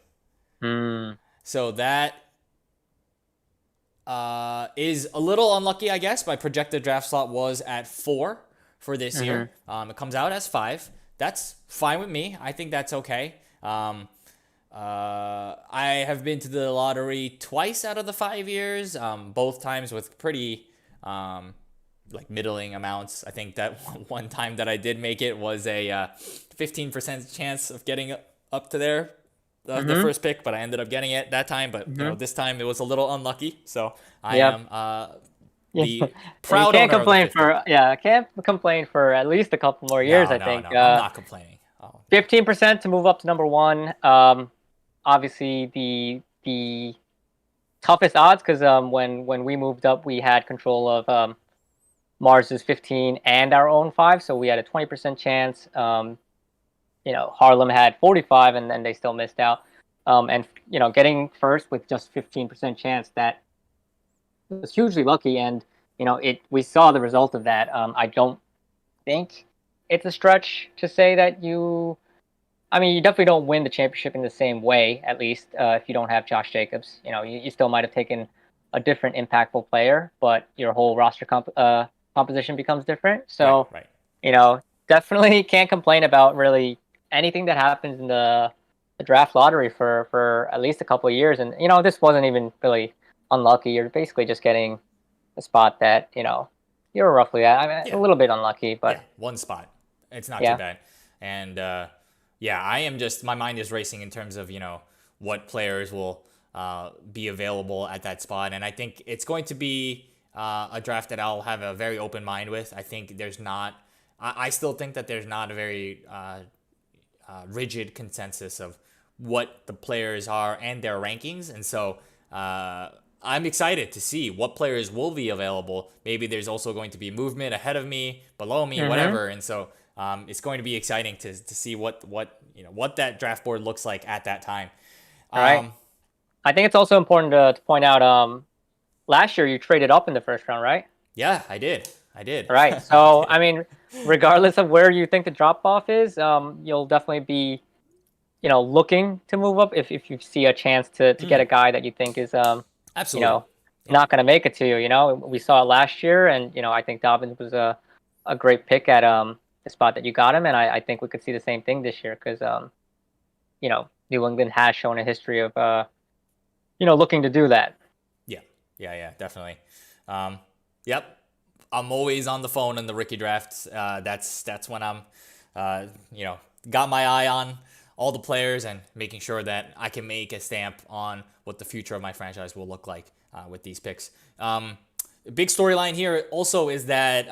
Speaker 2: Hmm.
Speaker 1: So that is a little unlucky, I guess. My projected draft slot was at 4 for this year. It comes out as 5. That's fine with me. I think that's okay. I have been to the lottery twice out of the 5 years, both times with pretty like middling amounts. I think that one time that I did make it was a 15% chance of getting up to there. The first pick, but I ended up getting it that time. But this time it was a little unlucky. So I am the proud
Speaker 2: you can't
Speaker 1: owner
Speaker 2: complain
Speaker 1: of the 5th pick.
Speaker 2: I can't complain for at least a couple more years.
Speaker 1: No,
Speaker 2: I
Speaker 1: no,
Speaker 2: think
Speaker 1: no. I'm not complaining. Oh,
Speaker 2: 15% to move up to number 1. Obviously the toughest odds because when we moved up, we had control of Mars's 15 and our own 5, so we had a 20% chance. Harlem had 45, and then they still missed out. And getting first with just 15% chance, that was hugely lucky. And we saw the result of that. I don't think it's a stretch to say that you definitely don't win the championship in the same way. At least if you don't have Josh Jacobs, you still might have taken a different impactful player, but your whole roster composition becomes different. So
Speaker 1: right.
Speaker 2: Definitely can't complain about really anything that happens in the draft lottery for at least a couple of years. And this wasn't even really unlucky. You're basically just getting a spot that you're roughly at. A little bit unlucky, but
Speaker 1: yeah, one spot. It's not too
Speaker 2: yeah.
Speaker 1: bad. And yeah, I am just, my mind is racing in terms of what players will be available at that spot. And I think it's going to be a draft that I'll have a very open mind with. I think there's not. I still think that there's not a very rigid consensus of what the players are and their rankings. And so I'm excited to see what players will be available. Maybe there's also going to be movement ahead of me, below me, whatever. And so it's going to be exciting to see what that draft board looks like at that time.
Speaker 2: All right. I think it's also important to point out last year you traded up in the first round, right?
Speaker 1: Yeah, I did.
Speaker 2: Right. So, regardless of where you think the drop off is, you'll definitely be, looking to move up if you see a chance to get a guy that you think is,
Speaker 1: absolutely,
Speaker 2: not going to make it to you. We saw it last year, and I think Dobbins was a great pick at the spot that you got him, and I think we could see the same thing this year because New England has shown a history of looking to do that.
Speaker 1: Yeah, definitely. Yep. I'm always on the phone in the rookie drafts. That's when I'm, got my eye on all the players and making sure that I can make a stamp on what the future of my franchise will look like with these picks. Big storyline here also is that,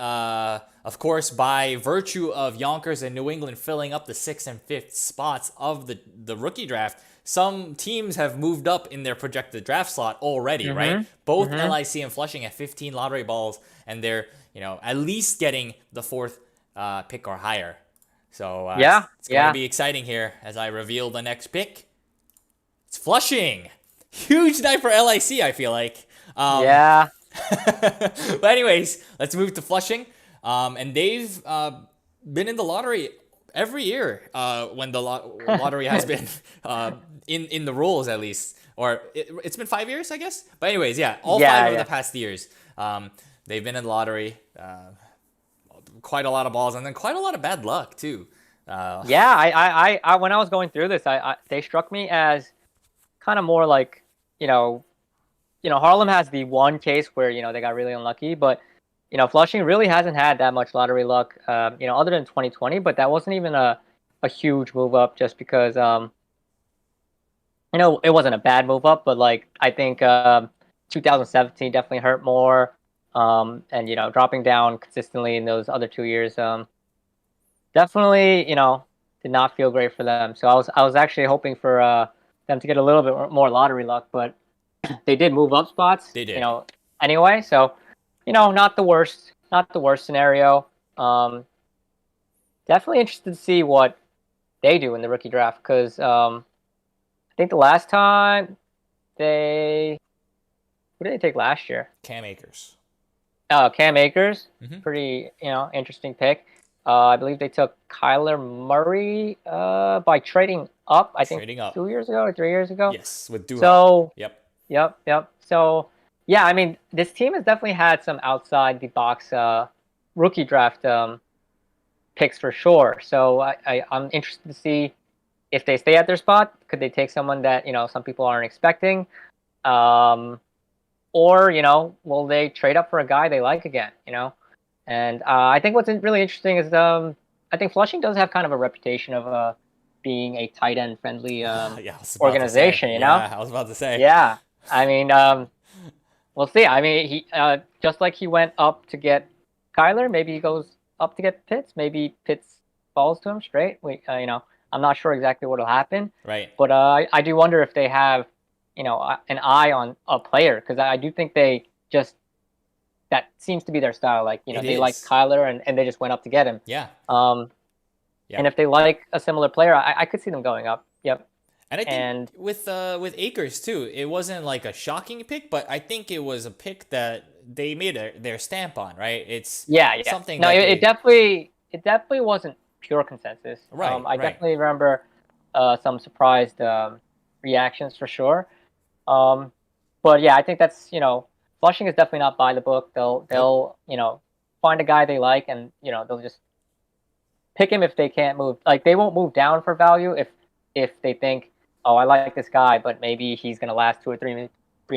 Speaker 1: of course, by virtue of Yonkers and New England filling up the 6th and 5th spots of the rookie draft, some teams have moved up in their projected draft slot already, right? Both LIC and Flushing have 15 lottery balls, and they're at least getting the 4th pick or higher. So it's going to be exciting here as I reveal the next pick. It's Flushing. Huge night for LIC, I feel like.
Speaker 2: Yeah.
Speaker 1: But anyways, let's move to Flushing. And they've been in the lottery every year when the lottery has been in the rules at least, or it's been 5 years, I guess. But anyways, yeah, all
Speaker 2: Yeah,
Speaker 1: five of the
Speaker 2: yeah.
Speaker 1: past years, they've been in the lottery. Quite a lot of balls, and then quite a lot of bad luck too.
Speaker 2: Yeah, I when I was going through this, they struck me as kind of more like, you know, Harlem has the one case where they got really unlucky, but Flushing really hasn't had that much lottery luck, other than 2020. But that wasn't even a huge move up, just because it wasn't a bad move up, but like I think 2017 definitely hurt more, and dropping down consistently in those other 2 years, definitely did not feel great for them. So I was actually hoping for them to get a little bit more lottery luck, but they did move up spots,
Speaker 1: They did.
Speaker 2: anyway. So, not the worst scenario. Um, Definitely interested to see what they do in the rookie draft, because I think the last time they who did they take last year?
Speaker 1: Cam Akers.
Speaker 2: Cam Akers,
Speaker 1: Hmm.
Speaker 2: pretty interesting pick. I believe they took Kyler Murray by trading up. I think
Speaker 1: Trading up.
Speaker 2: 2 years ago or 3 years ago.
Speaker 1: Yes, with Duha.
Speaker 2: So
Speaker 1: Yep.
Speaker 2: yep, yep. So yeah, I mean, this team has definitely had some outside the box rookie draft picks for sure. So I'm interested to see if they stay at their spot. Could they take someone that some people aren't expecting, or will they trade up for a guy they like again? And I think what's really interesting is I think Flushing does have kind of a reputation of being a tight end friendly
Speaker 1: Yeah, I was about to say.
Speaker 2: organization.
Speaker 1: Yeah, I was about to say.
Speaker 2: Yeah, I mean, we'll see. I mean, he just like he went up to get Kyler, maybe he goes up to get Pitts. Maybe Pitts falls to him straight. I'm not sure exactly what'll happen,
Speaker 1: Right.
Speaker 2: but I do wonder if they have, an eye on a player, because I do think they just that seems to be their style. Like
Speaker 1: It
Speaker 2: they like
Speaker 1: is.
Speaker 2: Kyler, and they just went up to get him.
Speaker 1: Yeah.
Speaker 2: Um, and
Speaker 1: Yep.
Speaker 2: if they like a similar player, I could see them going up. Yep.
Speaker 1: And I think
Speaker 2: And
Speaker 1: with Akers too, it wasn't like a shocking pick, but I think it was a pick that they made their stamp on, right? It's
Speaker 2: yeah, yeah.
Speaker 1: something
Speaker 2: No,
Speaker 1: that
Speaker 2: it definitely wasn't pure consensus.
Speaker 1: right,
Speaker 2: I
Speaker 1: right.
Speaker 2: definitely remember some surprised reactions for sure. Um, but yeah, I think that's Flushing is definitely not by the book. They'll
Speaker 1: Nope.
Speaker 2: they'll find a guy they like, and they'll just pick him if they can't move. Like, they won't move down for value if they think, oh, I like this guy, but maybe he's gonna last 2 or 3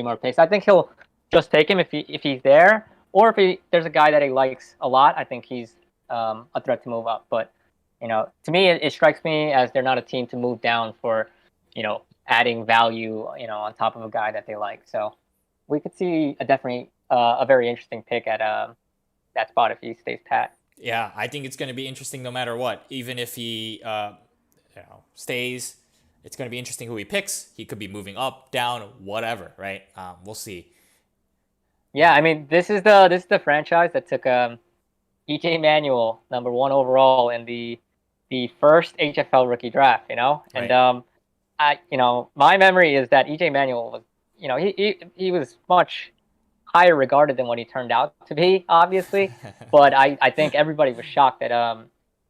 Speaker 2: more picks. I think he'll just take him if he's there, or if there's a guy that he likes a lot. I think he's a threat to move up. But to me, it strikes me as they're not a team to move down for adding value on top of a guy that they like. So we could see definitely a very interesting pick at that spot if he stays pat.
Speaker 1: Yeah, I think it's going to be interesting no matter what. Even if he stays, it's going to be interesting who he picks. He could be moving up, down, whatever, right? We'll see.
Speaker 2: Yeah, I mean, this is the franchise that took EJ Manuel #1 overall in the first HFL rookie draft. And
Speaker 1: Right.
Speaker 2: my memory is that EJ Manuel was, he was much higher regarded than what he turned out to be, obviously. But I think everybody was shocked that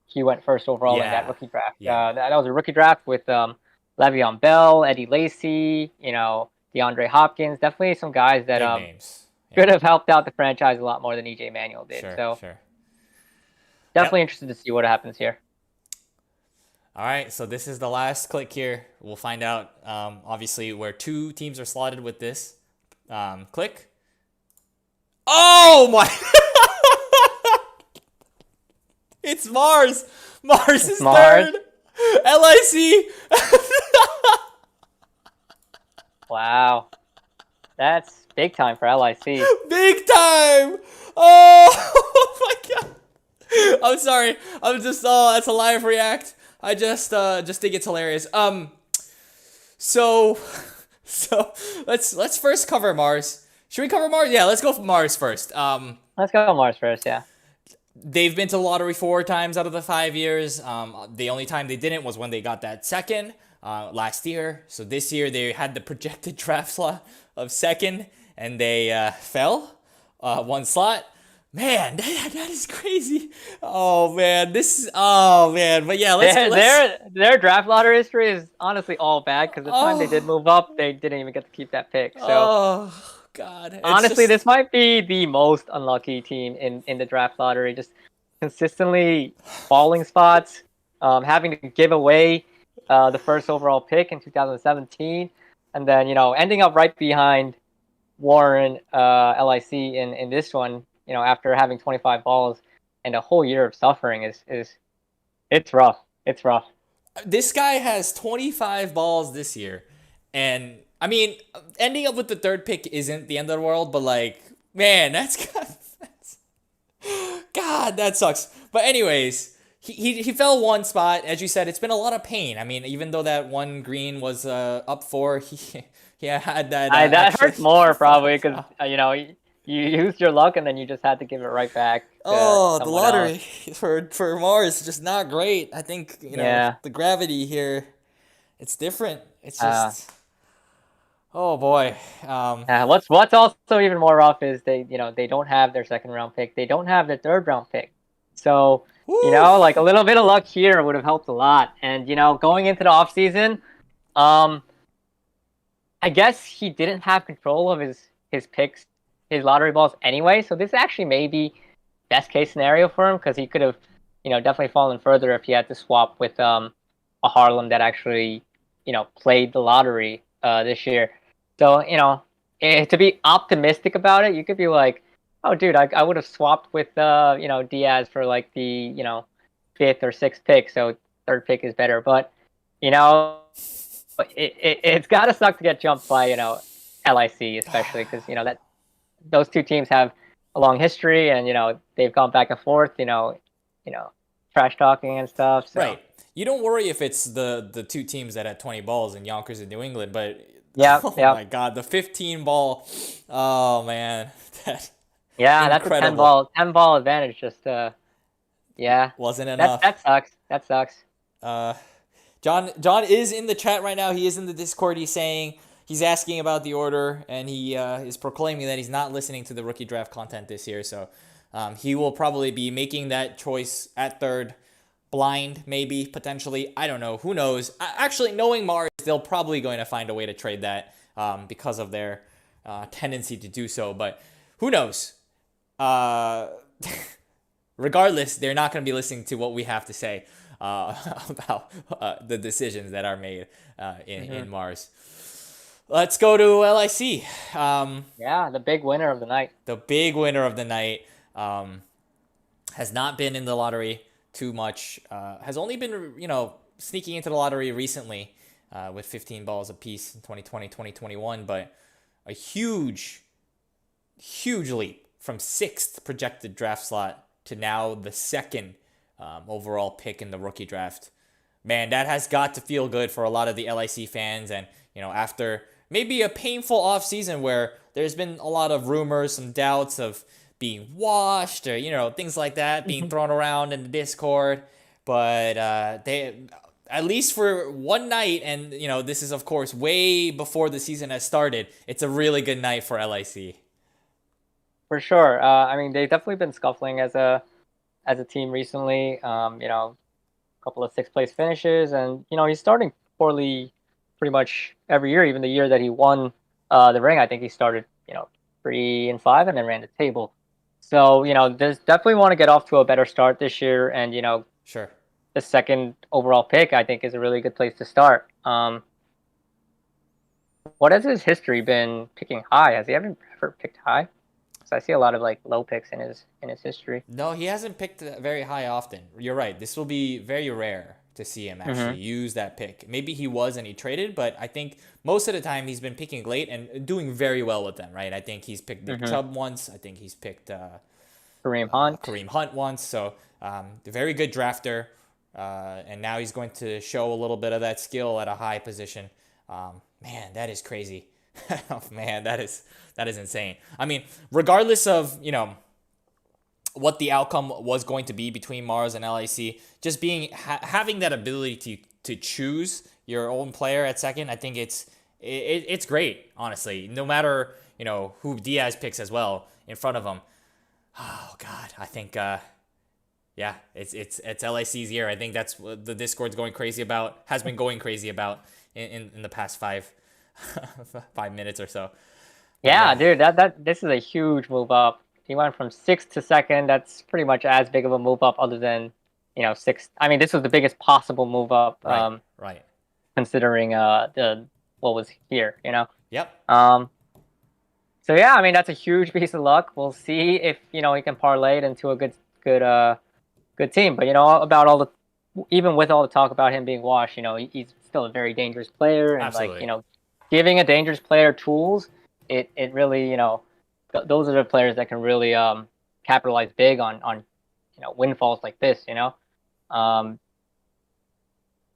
Speaker 2: he went first overall in that
Speaker 1: Yeah.
Speaker 2: rookie draft.
Speaker 1: Yeah.
Speaker 2: That was a rookie draft with Le'Veon Bell, Eddie Lacy, DeAndre Hopkins, definitely some guys that
Speaker 1: Big names.
Speaker 2: could
Speaker 1: Yeah.
Speaker 2: have helped out the franchise a lot more than EJ Manuel did.
Speaker 1: Sure.
Speaker 2: So
Speaker 1: Sure.
Speaker 2: definitely
Speaker 1: Yep.
Speaker 2: interested to see what happens here.
Speaker 1: All right. So this is the last click here. We'll find out, obviously, where two teams are slotted with this. Click. Oh my! It's Mars. Mars
Speaker 2: It's
Speaker 1: is
Speaker 2: Mars.
Speaker 1: third. LIC.
Speaker 2: Wow. That's big time for LIC.
Speaker 1: Big time. Oh my god. I'm sorry. I'm just that's a live react. I just think it's hilarious. So so let's first cover Mars. Should we cover Mars? Yeah, let's go for Mars first.
Speaker 2: Let's go Mars first, yeah.
Speaker 1: They've been to the lottery 4 times out of the 5 years. The only time they didn't was when they got that second last year. So this year they had the projected draft slot of second, and they fell one slot. Man, that is crazy. Oh man, oh man. But yeah, let's.
Speaker 2: Their draft lottery history is honestly all bad because the time they did
Speaker 1: Oh,
Speaker 2: move up, they didn't even get to keep that pick. So
Speaker 1: oh God, it's
Speaker 2: honestly,
Speaker 1: just.
Speaker 2: this might be the most unlucky team in the draft lottery. Just consistently falling spots, having to give away the first overall pick in 2017, and then ending up right behind Warren LIC in this one. After having 25 balls and a whole year of suffering is it's rough. It's rough.
Speaker 1: This guy has 25 balls this year, and I mean, ending up with the third pick isn't the end of the world, but like, man, that's God, that sucks. But anyways, he fell one spot. As you said, it's been a lot of pain. I mean, even though that one green was up for, he had that
Speaker 2: That
Speaker 1: extra
Speaker 2: hurts more probably
Speaker 1: five.
Speaker 2: because you used your luck and then you just had to give it right back to
Speaker 1: Oh, the
Speaker 2: someone else.
Speaker 1: lottery for Mars is just not great. I think
Speaker 2: Yeah.
Speaker 1: the gravity here, it's different. It's
Speaker 2: Uh,
Speaker 1: just, oh boy.
Speaker 2: what's also even more rough is they don't have their second round pick. They don't have their third round pick. So
Speaker 1: Woo.
Speaker 2: like a little bit of luck here would have helped a lot. And going into the off season, um, I guess he didn't have control of his picks, his lottery balls anyway. So this actually may be best case scenario for him because he could have, definitely fallen further if he had to swap with a Harlem that actually, played the lottery this year. So to be optimistic about it, you could be like, oh, dude, I would have swapped with Diaz for like the fifth or sixth pick, so third pick is better. But you know it's got to suck to get jumped by LIC, especially because that those two teams have a long history and they've gone back and forth, trash talking and stuff. So
Speaker 1: Right. You don't worry if it's the two teams that had 20 balls in Yonkers and New England, but
Speaker 2: yeah,
Speaker 1: oh
Speaker 2: yeah,
Speaker 1: my God, the 15 ball. Oh man, that
Speaker 2: yeah. That's a
Speaker 1: incredible.
Speaker 2: 10 ball advantage. Just yeah,
Speaker 1: Wasn't
Speaker 2: that
Speaker 1: enough.
Speaker 2: that sucks. That sucks.
Speaker 1: Uh, John is in the chat right now. He is in the Discord. He's asking about the order, and he is proclaiming that he's not listening to the rookie draft content this year. So he will probably be making that choice at third, blind maybe potentially. I don't know. Who knows? Actually, knowing Mars, they'll probably going to find a way to trade that because of their tendency to do so. But who knows? Uh, Regardless, they're not going to be listening to what we have to say about the decisions that are made in Mars. Let's go to LIC.
Speaker 2: Yeah, the big winner of the night.
Speaker 1: The big winner of the night has not been in the lottery too much. Has only been, sneaking into the lottery recently with 15 balls apiece in 2020, 2021. But a huge, huge leap from sixth projected draft slot to now the second overall pick in the rookie draft. Man, that has got to feel good for a lot of the LIC fans. And, after maybe a painful offseason where there's been a lot of rumors, some doubts of being washed or, things like that being thrown around in the Discord. But they, at least for one night, and, this is, of course, way before the season has started, it's a really good night for LIC.
Speaker 2: For sure. I mean, they've definitely been scuffling as a team recently. A couple of sixth place finishes, and he's starting poorly pretty much every year. Even the year that he won the ring, I think he started 3-5 and then ran the table. So there's definitely want to get off to a better start this year, and
Speaker 1: Sure.
Speaker 2: the second overall pick I think is a really good place to start. What has his history been picking high? Has he ever picked high? So I see a lot of like low picks in his history.
Speaker 1: No, he hasn't picked very high often. You're right. This will be very rare to see him actually use that pick. Maybe he was and he traded, but I think most of the time he's been picking late and doing very well with them, right? I think he's picked Nick Chubb once. I think he's picked
Speaker 2: Kareem Hunt.
Speaker 1: Kareem Hunt once. So a very good drafter. And now he's going to show a little bit of that skill at a high position. Man, that is crazy. Oh, man, that is insane. I mean, regardless of, what the outcome was going to be between Mars and LIC, just having that ability to choose your own player at second, I think it's great, honestly. No matter, who Diaz picks as well in front of him. Oh God, I think yeah, it's LIC's year. I think that's what the Discord's going crazy about. Has been going crazy about in the past 5 minutes or so. But
Speaker 2: Yeah,
Speaker 1: yeah,
Speaker 2: dude, that this is a huge move up. He went from sixth to second. That's pretty much as big of a move up, other than sixth. I mean, this was the biggest possible move up,
Speaker 1: right, right.
Speaker 2: considering the what was here.
Speaker 1: Yep.
Speaker 2: Um, so yeah, I mean that's a huge piece of luck. We'll see if he can parlay it into a good team. But about all the even with all the talk about him being washed, he's still a very dangerous player, and like
Speaker 1: Absolutely.
Speaker 2: giving a dangerous player tools, it really those are the players that can really capitalize big on windfalls like this. Um,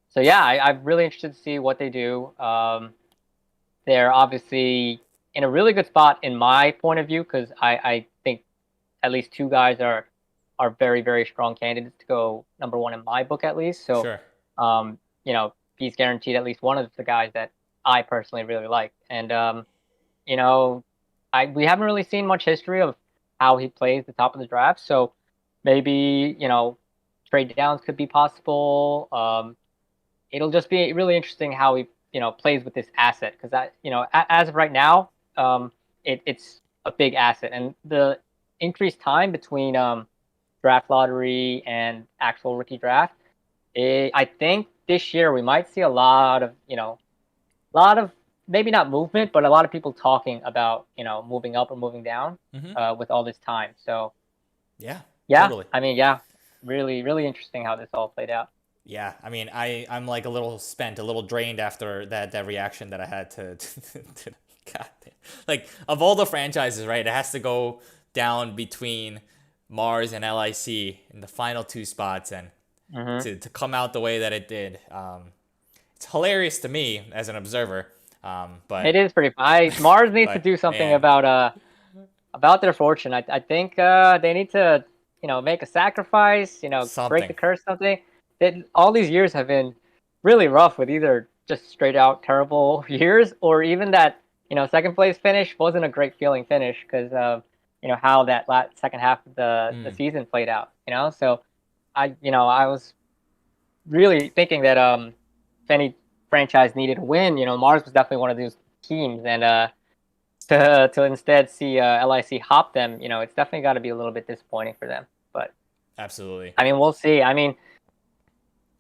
Speaker 2: so yeah, I'm really interested to see what they do. They're obviously in a really good spot in my point of view because I think at least two guys are very very strong candidates to go number one in my book at least. So,
Speaker 1: Sure.
Speaker 2: he's guaranteed at least one of the guys that I personally really like. And you know, we haven't really seen much history of how he plays the top of the draft. So maybe trade downs could be possible. It'll just be really interesting how he plays with this asset because as of right now, it's a big asset, and the increased time between draft lottery and actual rookie draft. I think this year we might see a lot of maybe not movement, but a lot of people talking about moving up or moving down
Speaker 1: Mm-hmm.
Speaker 2: with all this time. So
Speaker 1: Yeah.
Speaker 2: yeah,
Speaker 1: Totally.
Speaker 2: I mean yeah, really really interesting how this all played out.
Speaker 1: Yeah, I mean, I'm like a little spent, a little drained after that reaction that I had to God, like of all the franchises, right? It has to go down between Mars and LIC in the final two spots, and
Speaker 2: Hmm.
Speaker 1: to come out the way that it did, it's hilarious to me as an observer.
Speaker 2: It
Speaker 1: But
Speaker 2: is pretty. Mars needs to
Speaker 1: but
Speaker 2: do something
Speaker 1: man,
Speaker 2: about their fortune. I think they need to make a sacrifice. Break
Speaker 1: something.
Speaker 2: the curse. Something. All these years have been really rough with either just straight out terrible years or even that second place finish wasn't a great feeling finish because of how that second half of the
Speaker 1: Mm,
Speaker 2: season played out. So I was really thinking that if any franchise needed a win, Mars was definitely one of those teams, and to instead see LIC hop them, it's definitely got to be a little bit disappointing for them. But
Speaker 1: absolutely.
Speaker 2: I mean, we'll see. I mean,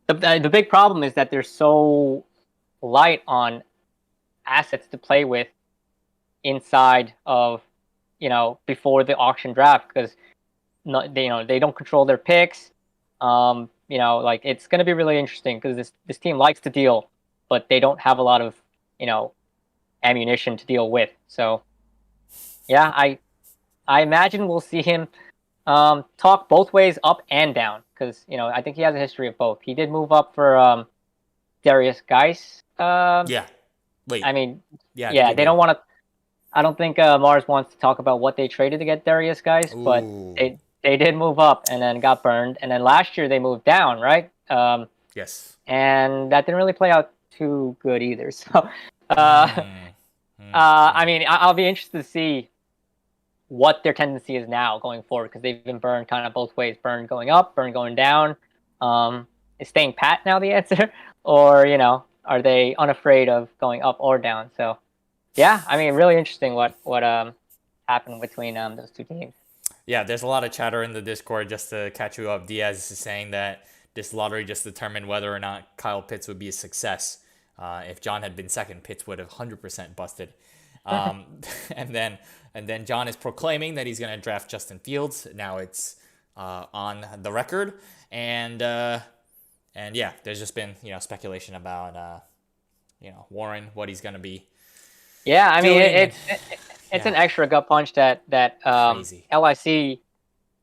Speaker 2: the big problem is that they're so light on assets to play with inside of before the auction draft because they don't control their picks. Like it's going to be really interesting because this team likes to deal, but they don't have a lot of you know ammunition to deal with. So yeah, I imagine we'll see him talk both ways, up and down, because I think he has a history of both. He did move up for Darius Geis.
Speaker 1: Yeah.
Speaker 2: I
Speaker 1: Wait.
Speaker 2: mean,
Speaker 1: Yeah, I think
Speaker 2: yeah,
Speaker 1: he
Speaker 2: they
Speaker 1: did.
Speaker 2: don't want to. I don't think Mars wants to talk about what they traded to get Darius Geis, but
Speaker 1: Ooh.
Speaker 2: they did move up and then got burned, and then last year they moved down, right?
Speaker 1: Yes.
Speaker 2: And that didn't really play out too good either. So,
Speaker 1: Hmm. Hmm.
Speaker 2: I
Speaker 1: Hmm.
Speaker 2: mean, I'll be interested to see what their tendency is now going forward because they've been burned kind of both ways: burned going up, burned going down. Is staying pat now the answer, or are they unafraid of going up or down? So, yeah, I mean, really interesting what happened between those two teams.
Speaker 1: Yeah, there's a lot of chatter in the Discord just to catch you up. Diaz is saying that this lottery just determined whether or not Kyle Pitts would be a success. If John had been second, Pitts would have 100% busted. Um, and then John is proclaiming that he's going to draft Justin Fields. Now it's on the record, and yeah, there's just been speculation about Warren, what he's going to be
Speaker 2: Yeah, I mean,
Speaker 1: doing, and
Speaker 2: it's
Speaker 1: yeah,
Speaker 2: an extra gut punch that
Speaker 1: crazy.
Speaker 2: LIC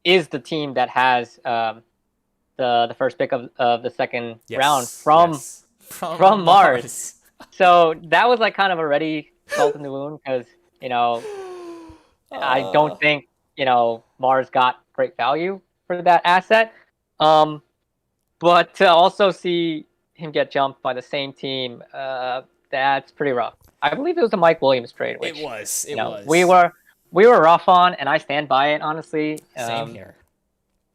Speaker 2: is the team that has the first pick of the second round
Speaker 1: Yes,
Speaker 2: from
Speaker 1: yes, from
Speaker 2: from Mars.
Speaker 1: Mars.
Speaker 2: So that was like kind of already salt in the wound because you know I don't
Speaker 1: Uh,
Speaker 2: think Mars got great value for that asset. Um, but to also see him get jumped by the same team, that's pretty rough. I believe it was the Mike Williams trade,
Speaker 1: it
Speaker 2: which
Speaker 1: was.
Speaker 2: you
Speaker 1: It
Speaker 2: know we
Speaker 1: was.
Speaker 2: were we were rough on, and I stand by it. Honestly,
Speaker 1: Same here.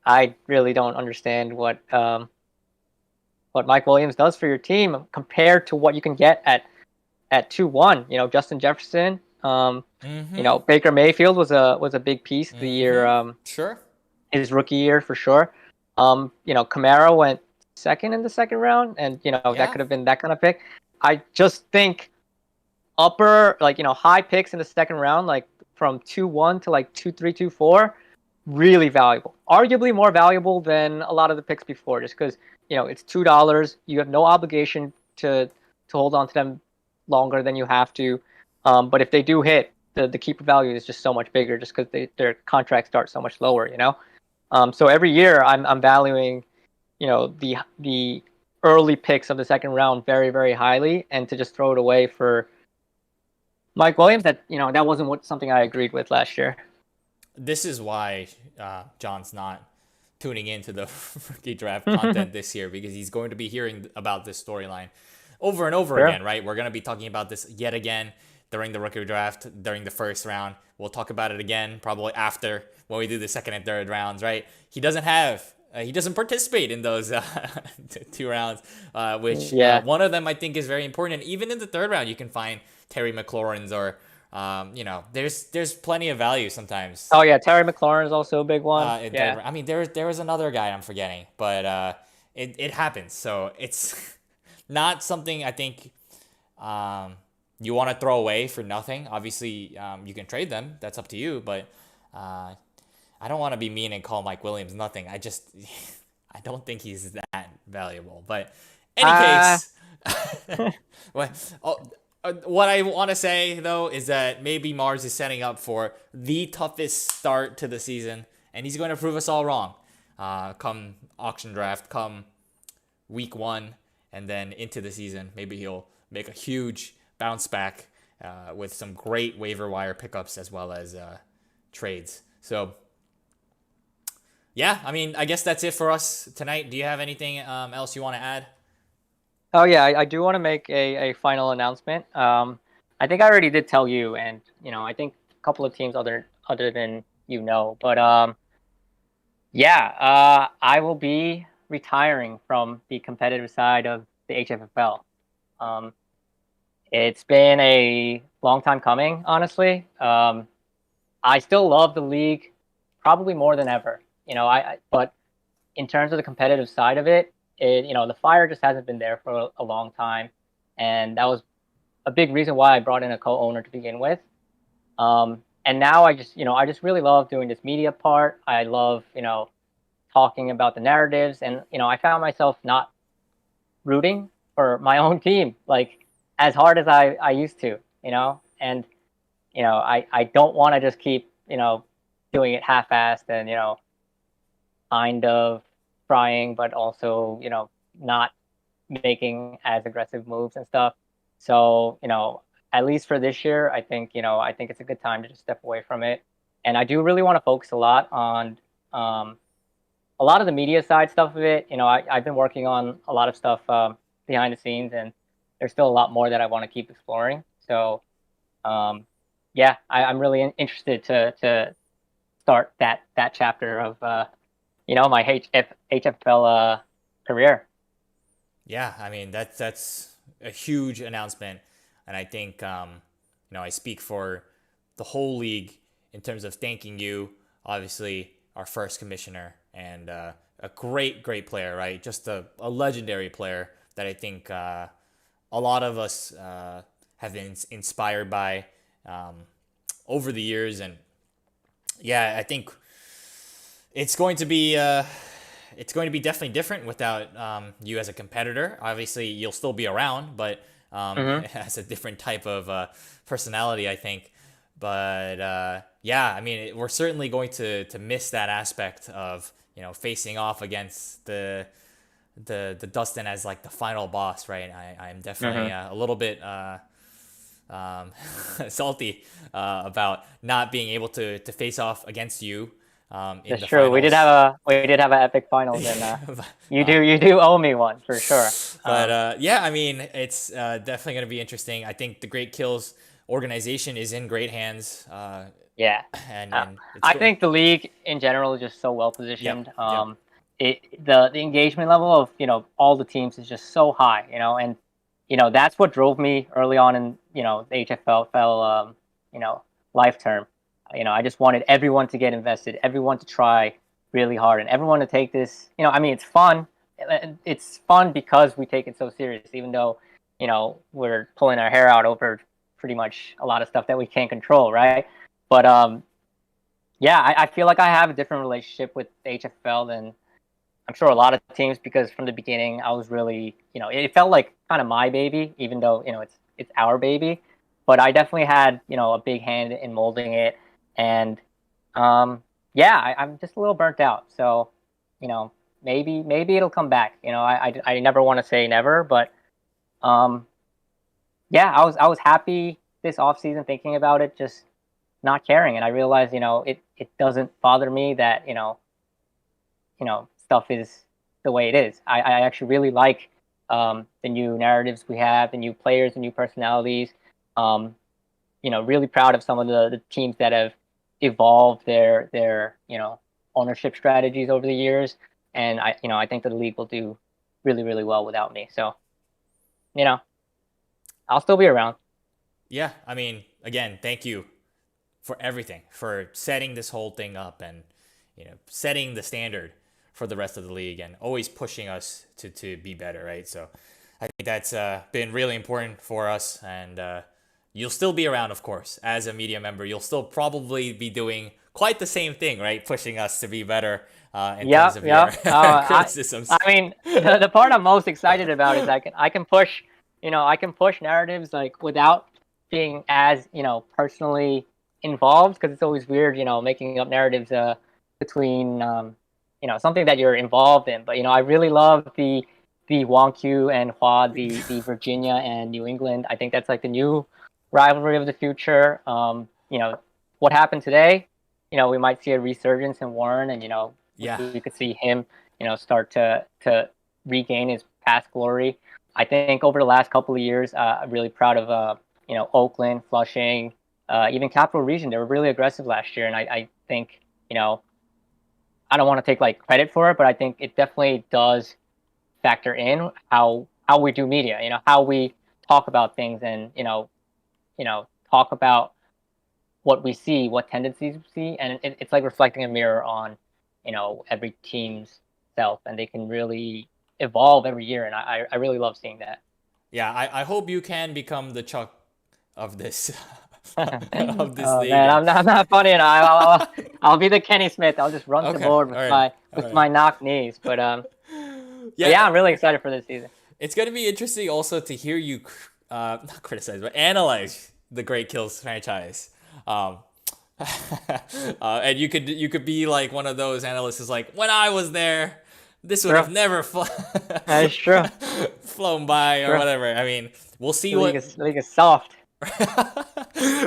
Speaker 2: I really don't understand what Mike Williams does for your team compared to what you can get at 2-1. You know, Justin Jefferson. You
Speaker 1: Mm-hmm.
Speaker 2: know, Baker Mayfield was a big piece the year
Speaker 1: Mm-hmm. Sure.
Speaker 2: his rookie year for sure. You know, Kamara went second in the second round, and you know that
Speaker 1: Yeah.
Speaker 2: could have been that kind of pick. I just think upper, like, you know, high picks in the second round, like from 2-1 to like 2-3, 2-4, really valuable. Arguably more valuable than a lot of the picks before, just because, you know, it's $2. You have no obligation to hold on to them longer than you have to. But if they do hit, the keeper value is just so much bigger, just because their contracts start so much lower. You know, so every year I'm valuing, you know, the early picks of the second round very, very highly, and to just throw it away for Mike Williams, that, you know, that wasn't something I agreed with last year.
Speaker 1: This is why John's not tuning into the rookie draft content this year, because he's going to be hearing about this storyline over and over
Speaker 2: Sure.
Speaker 1: again, right? We're going to be talking about this yet again during the rookie draft, during the first round. We'll talk about it again probably after, when we do the second and third rounds, right? He doesn't participate in those 2 rounds, which
Speaker 2: Yeah.
Speaker 1: one of them I think is very important. And even in the third round, you can find Terry McLaurin's, or there's plenty of value sometimes.
Speaker 2: Oh yeah, Terry McLaurin is also a big one.
Speaker 1: In third
Speaker 2: Yeah.
Speaker 1: round. I mean, there was another guy I'm forgetting, but it happens. So it's not something I think you want to throw away for nothing. Obviously, you can trade them. That's up to you. But I don't want to be mean and call Mike Williams nothing. I just I don't think he's that valuable. But any
Speaker 2: Uh
Speaker 1: case, what I want to say though is that maybe Mars is setting up for the toughest start to the season, and he's going to prove us all wrong. Come auction draft, come week 1, and then into the season, maybe he'll make a huge bounce back with some great waiver wire pickups as well as trades. So yeah, I mean, I guess that's it for us tonight. Do you have anything else you want to add?
Speaker 2: oh yeah, I do want to make a final announcement. I think I already did tell you, and you know, I think a couple of teams other than you know, but yeah, I will be retiring from the competitive side of the HFFL. Um, it's been a long time coming, honestly. I still love the league, probably more than ever. You know, but in terms of the competitive side of it, you know, the fire just hasn't been there for a long time, and that was a big reason why I brought in a co-owner to begin with. And now I just really love doing this media part. I love, you know, talking about the narratives, and you know, I found myself not rooting for my own team like as hard as I used to, you know, and you know, I don't want to just keep, you know, doing it half-assed and, you know, kind of trying, but also, you know, not making as aggressive moves and stuff. So, you know, at least for this year, I think, you know, I think it's a good time to just step away from it. And I do really want to focus a lot on a lot of the media side stuff of it. You know, I've been working on a lot of stuff behind the scenes, and there's still a lot more that I want to keep exploring. So, um, yeah, I'm really interested to start that chapter of you know, my HFL career.
Speaker 1: Yeah, I mean that's a huge announcement, and I think I speak for the whole league in terms of thanking you. Obviously, our first commissioner, and a great player, right? Just a legendary player that I think a lot of us have been inspired by um, over the years, and yeah, I think it's going to be definitely different without you as a competitor. Obviously, you'll still be around, but
Speaker 2: Hmm.
Speaker 1: it has a different type of personality, I think. But yeah, I mean, we're certainly going to miss that aspect of facing off against the Dustin as like the final boss, right? I'm definitely
Speaker 2: Hmm.
Speaker 1: a little bit um, salty about not being able to face off against you in
Speaker 2: That's
Speaker 1: the
Speaker 2: true.
Speaker 1: finals.
Speaker 2: We did have an epic finals, and
Speaker 1: uh,
Speaker 2: you do owe me one for sure.
Speaker 1: but yeah, I mean, it's definitely going to be interesting. I think the Great Kills organization is in great hands.
Speaker 2: Yeah. Uh,
Speaker 1: and it's
Speaker 2: I
Speaker 1: great.
Speaker 2: think the league in general is just so well
Speaker 1: Yep,
Speaker 2: positioned.
Speaker 1: yep.
Speaker 2: The engagement level of all the teams is just so high. And that's what drove me early on in the HFL you know life term. I just wanted everyone to get invested, everyone to try really hard, and everyone to take this. I mean, it's fun. It's fun because we take it so serious, even though we're pulling our hair out over pretty much a lot of stuff that we can't control, right? But yeah, I feel like I have a different relationship with HFL than I'm sure a lot of teams, because from the beginning I was really, it felt like kind of my baby, even though it's our baby. But I definitely had a big hand in molding it, and yeah, I'm just a little burnt out. So you know maybe it'll come back. I never want to say never, but um, yeah, I was happy this off season thinking about it, just not caring, and I realized it doesn't bother me that stuff is the way it is. I actually really like the new narratives we have, the new players, the new personalities. Um, really proud of some of the teams that have evolved their ownership strategies over the years, and I think that the league will do really really well without me. So you know I'll still be around.
Speaker 1: Yeah, I mean, again, thank you for everything, for setting this whole thing up and setting the standard for the rest of the league and always pushing us to be better, right? So I think that's been really important for us, and you'll still be around, of course, as a media member. You'll still probably be doing quite the same thing, right? Pushing us to be better in terms
Speaker 2: Yep,
Speaker 1: of your
Speaker 2: yep. I
Speaker 1: criticisms.
Speaker 2: mean, the part I'm most excited about is I can push, I can push narratives like without being as personally involved, because it's always weird, making up narratives between something that you're involved in. But I really love the Wonku and Hua, the Virginia and New England. I think that's like the new rivalry of the future. What happened today? We might see a resurgence in Warren, and
Speaker 1: Yeah,
Speaker 2: we could see him, start to regain his past glory. I think over the last couple of years, I'm really proud of Oakland, Flushing, even Capital Region. They were really aggressive last year, and I think I don't want to take like credit for it, but I think it definitely does factor in how we do media. How we talk about things, and talk about what we see, what tendencies we see, and it's like reflecting a mirror on every team's self, and they can really evolve every year, and I really love seeing that.
Speaker 1: yeah. I hope you can become the Chuck of this of this
Speaker 2: Oh
Speaker 1: league
Speaker 2: man,
Speaker 1: and
Speaker 2: I'm not funny enough. I'll be the Kenny Smith. I'll just run the
Speaker 1: okay,
Speaker 2: board
Speaker 1: all
Speaker 2: with
Speaker 1: right,
Speaker 2: my
Speaker 1: all
Speaker 2: with
Speaker 1: right.
Speaker 2: my knock knees. But
Speaker 1: Yeah,
Speaker 2: yeah, I'm really excited for this season.
Speaker 1: it's gonna be interesting also to hear you, not criticize, but analyze the Great Kills franchise. Um, and you could be like one of those analysts who's like, when I was there, this would
Speaker 2: True,
Speaker 1: have never
Speaker 2: that is true.
Speaker 1: flown by or
Speaker 2: True.
Speaker 1: whatever. I mean, we'll see
Speaker 2: The league
Speaker 1: what
Speaker 2: is the league is soft.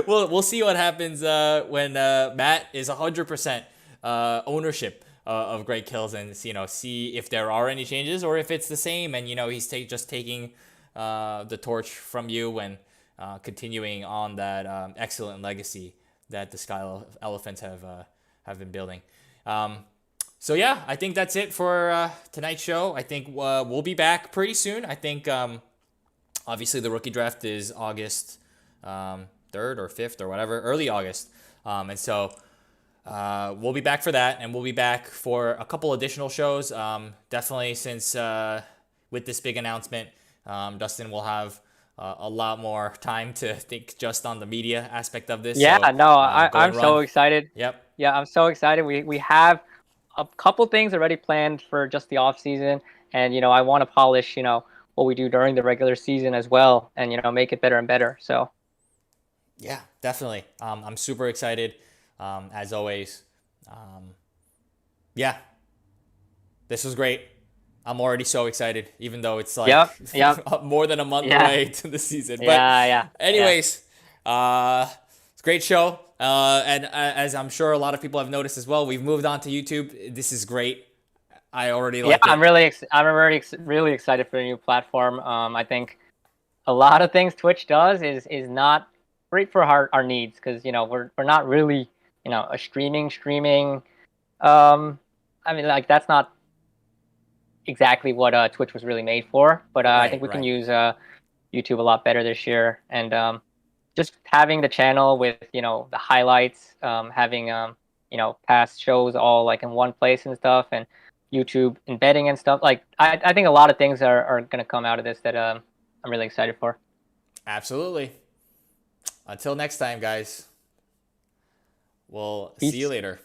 Speaker 1: we'll see what happens when Matt is 100% ownership of Great Kills, and see if there are any changes or if it's the same, and he's just taking the torch from you and continuing on that excellent legacy that the Sky Elephants have been building. So yeah, I think that's it for tonight's show. I think we'll be back pretty soon. I think obviously the rookie draft is August 3rd or 5th or whatever, early August. And so we'll be back for that, and we'll be back for a couple additional shows. Definitely, since with this big announcement, Dustin will have a lot more time to think just on the media aspect of this.
Speaker 2: Yeah,
Speaker 1: So
Speaker 2: no,
Speaker 1: go
Speaker 2: I'm
Speaker 1: and
Speaker 2: so
Speaker 1: run.
Speaker 2: excited.
Speaker 1: Yep.
Speaker 2: Yeah, I'm so excited. We have a couple things already planned for just the off season, and I want to polish what we do during the regular season as well, and make it better and better. So
Speaker 1: Yeah, definitely. I'm super excited, as always. Yeah, this was great. I'm already so excited, even though it's like
Speaker 2: yep, yep,
Speaker 1: more than a month
Speaker 2: yeah,
Speaker 1: away to the season. But,
Speaker 2: yeah, yeah, yeah.
Speaker 1: anyways, it's a great show. And as I'm sure a lot of people have noticed as well, we've moved on to YouTube. This is great. I already
Speaker 2: Yeah,
Speaker 1: like it.
Speaker 2: I'm already really excited for the new platform. I think a lot of things Twitch does is not great for our needs, because we're not really a streaming. I mean, like that's not exactly what Twitch was really made for, but I think
Speaker 1: Right,
Speaker 2: we can
Speaker 1: right.
Speaker 2: use YouTube a lot better this year, and just having the channel with the highlights, having past shows all like in one place and stuff, and YouTube embedding and stuff. Like I think a lot of things are gonna come out of this that I'm really excited for.
Speaker 1: Absolutely. Until next time, guys. We'll see you
Speaker 2: Peace.
Speaker 1: later.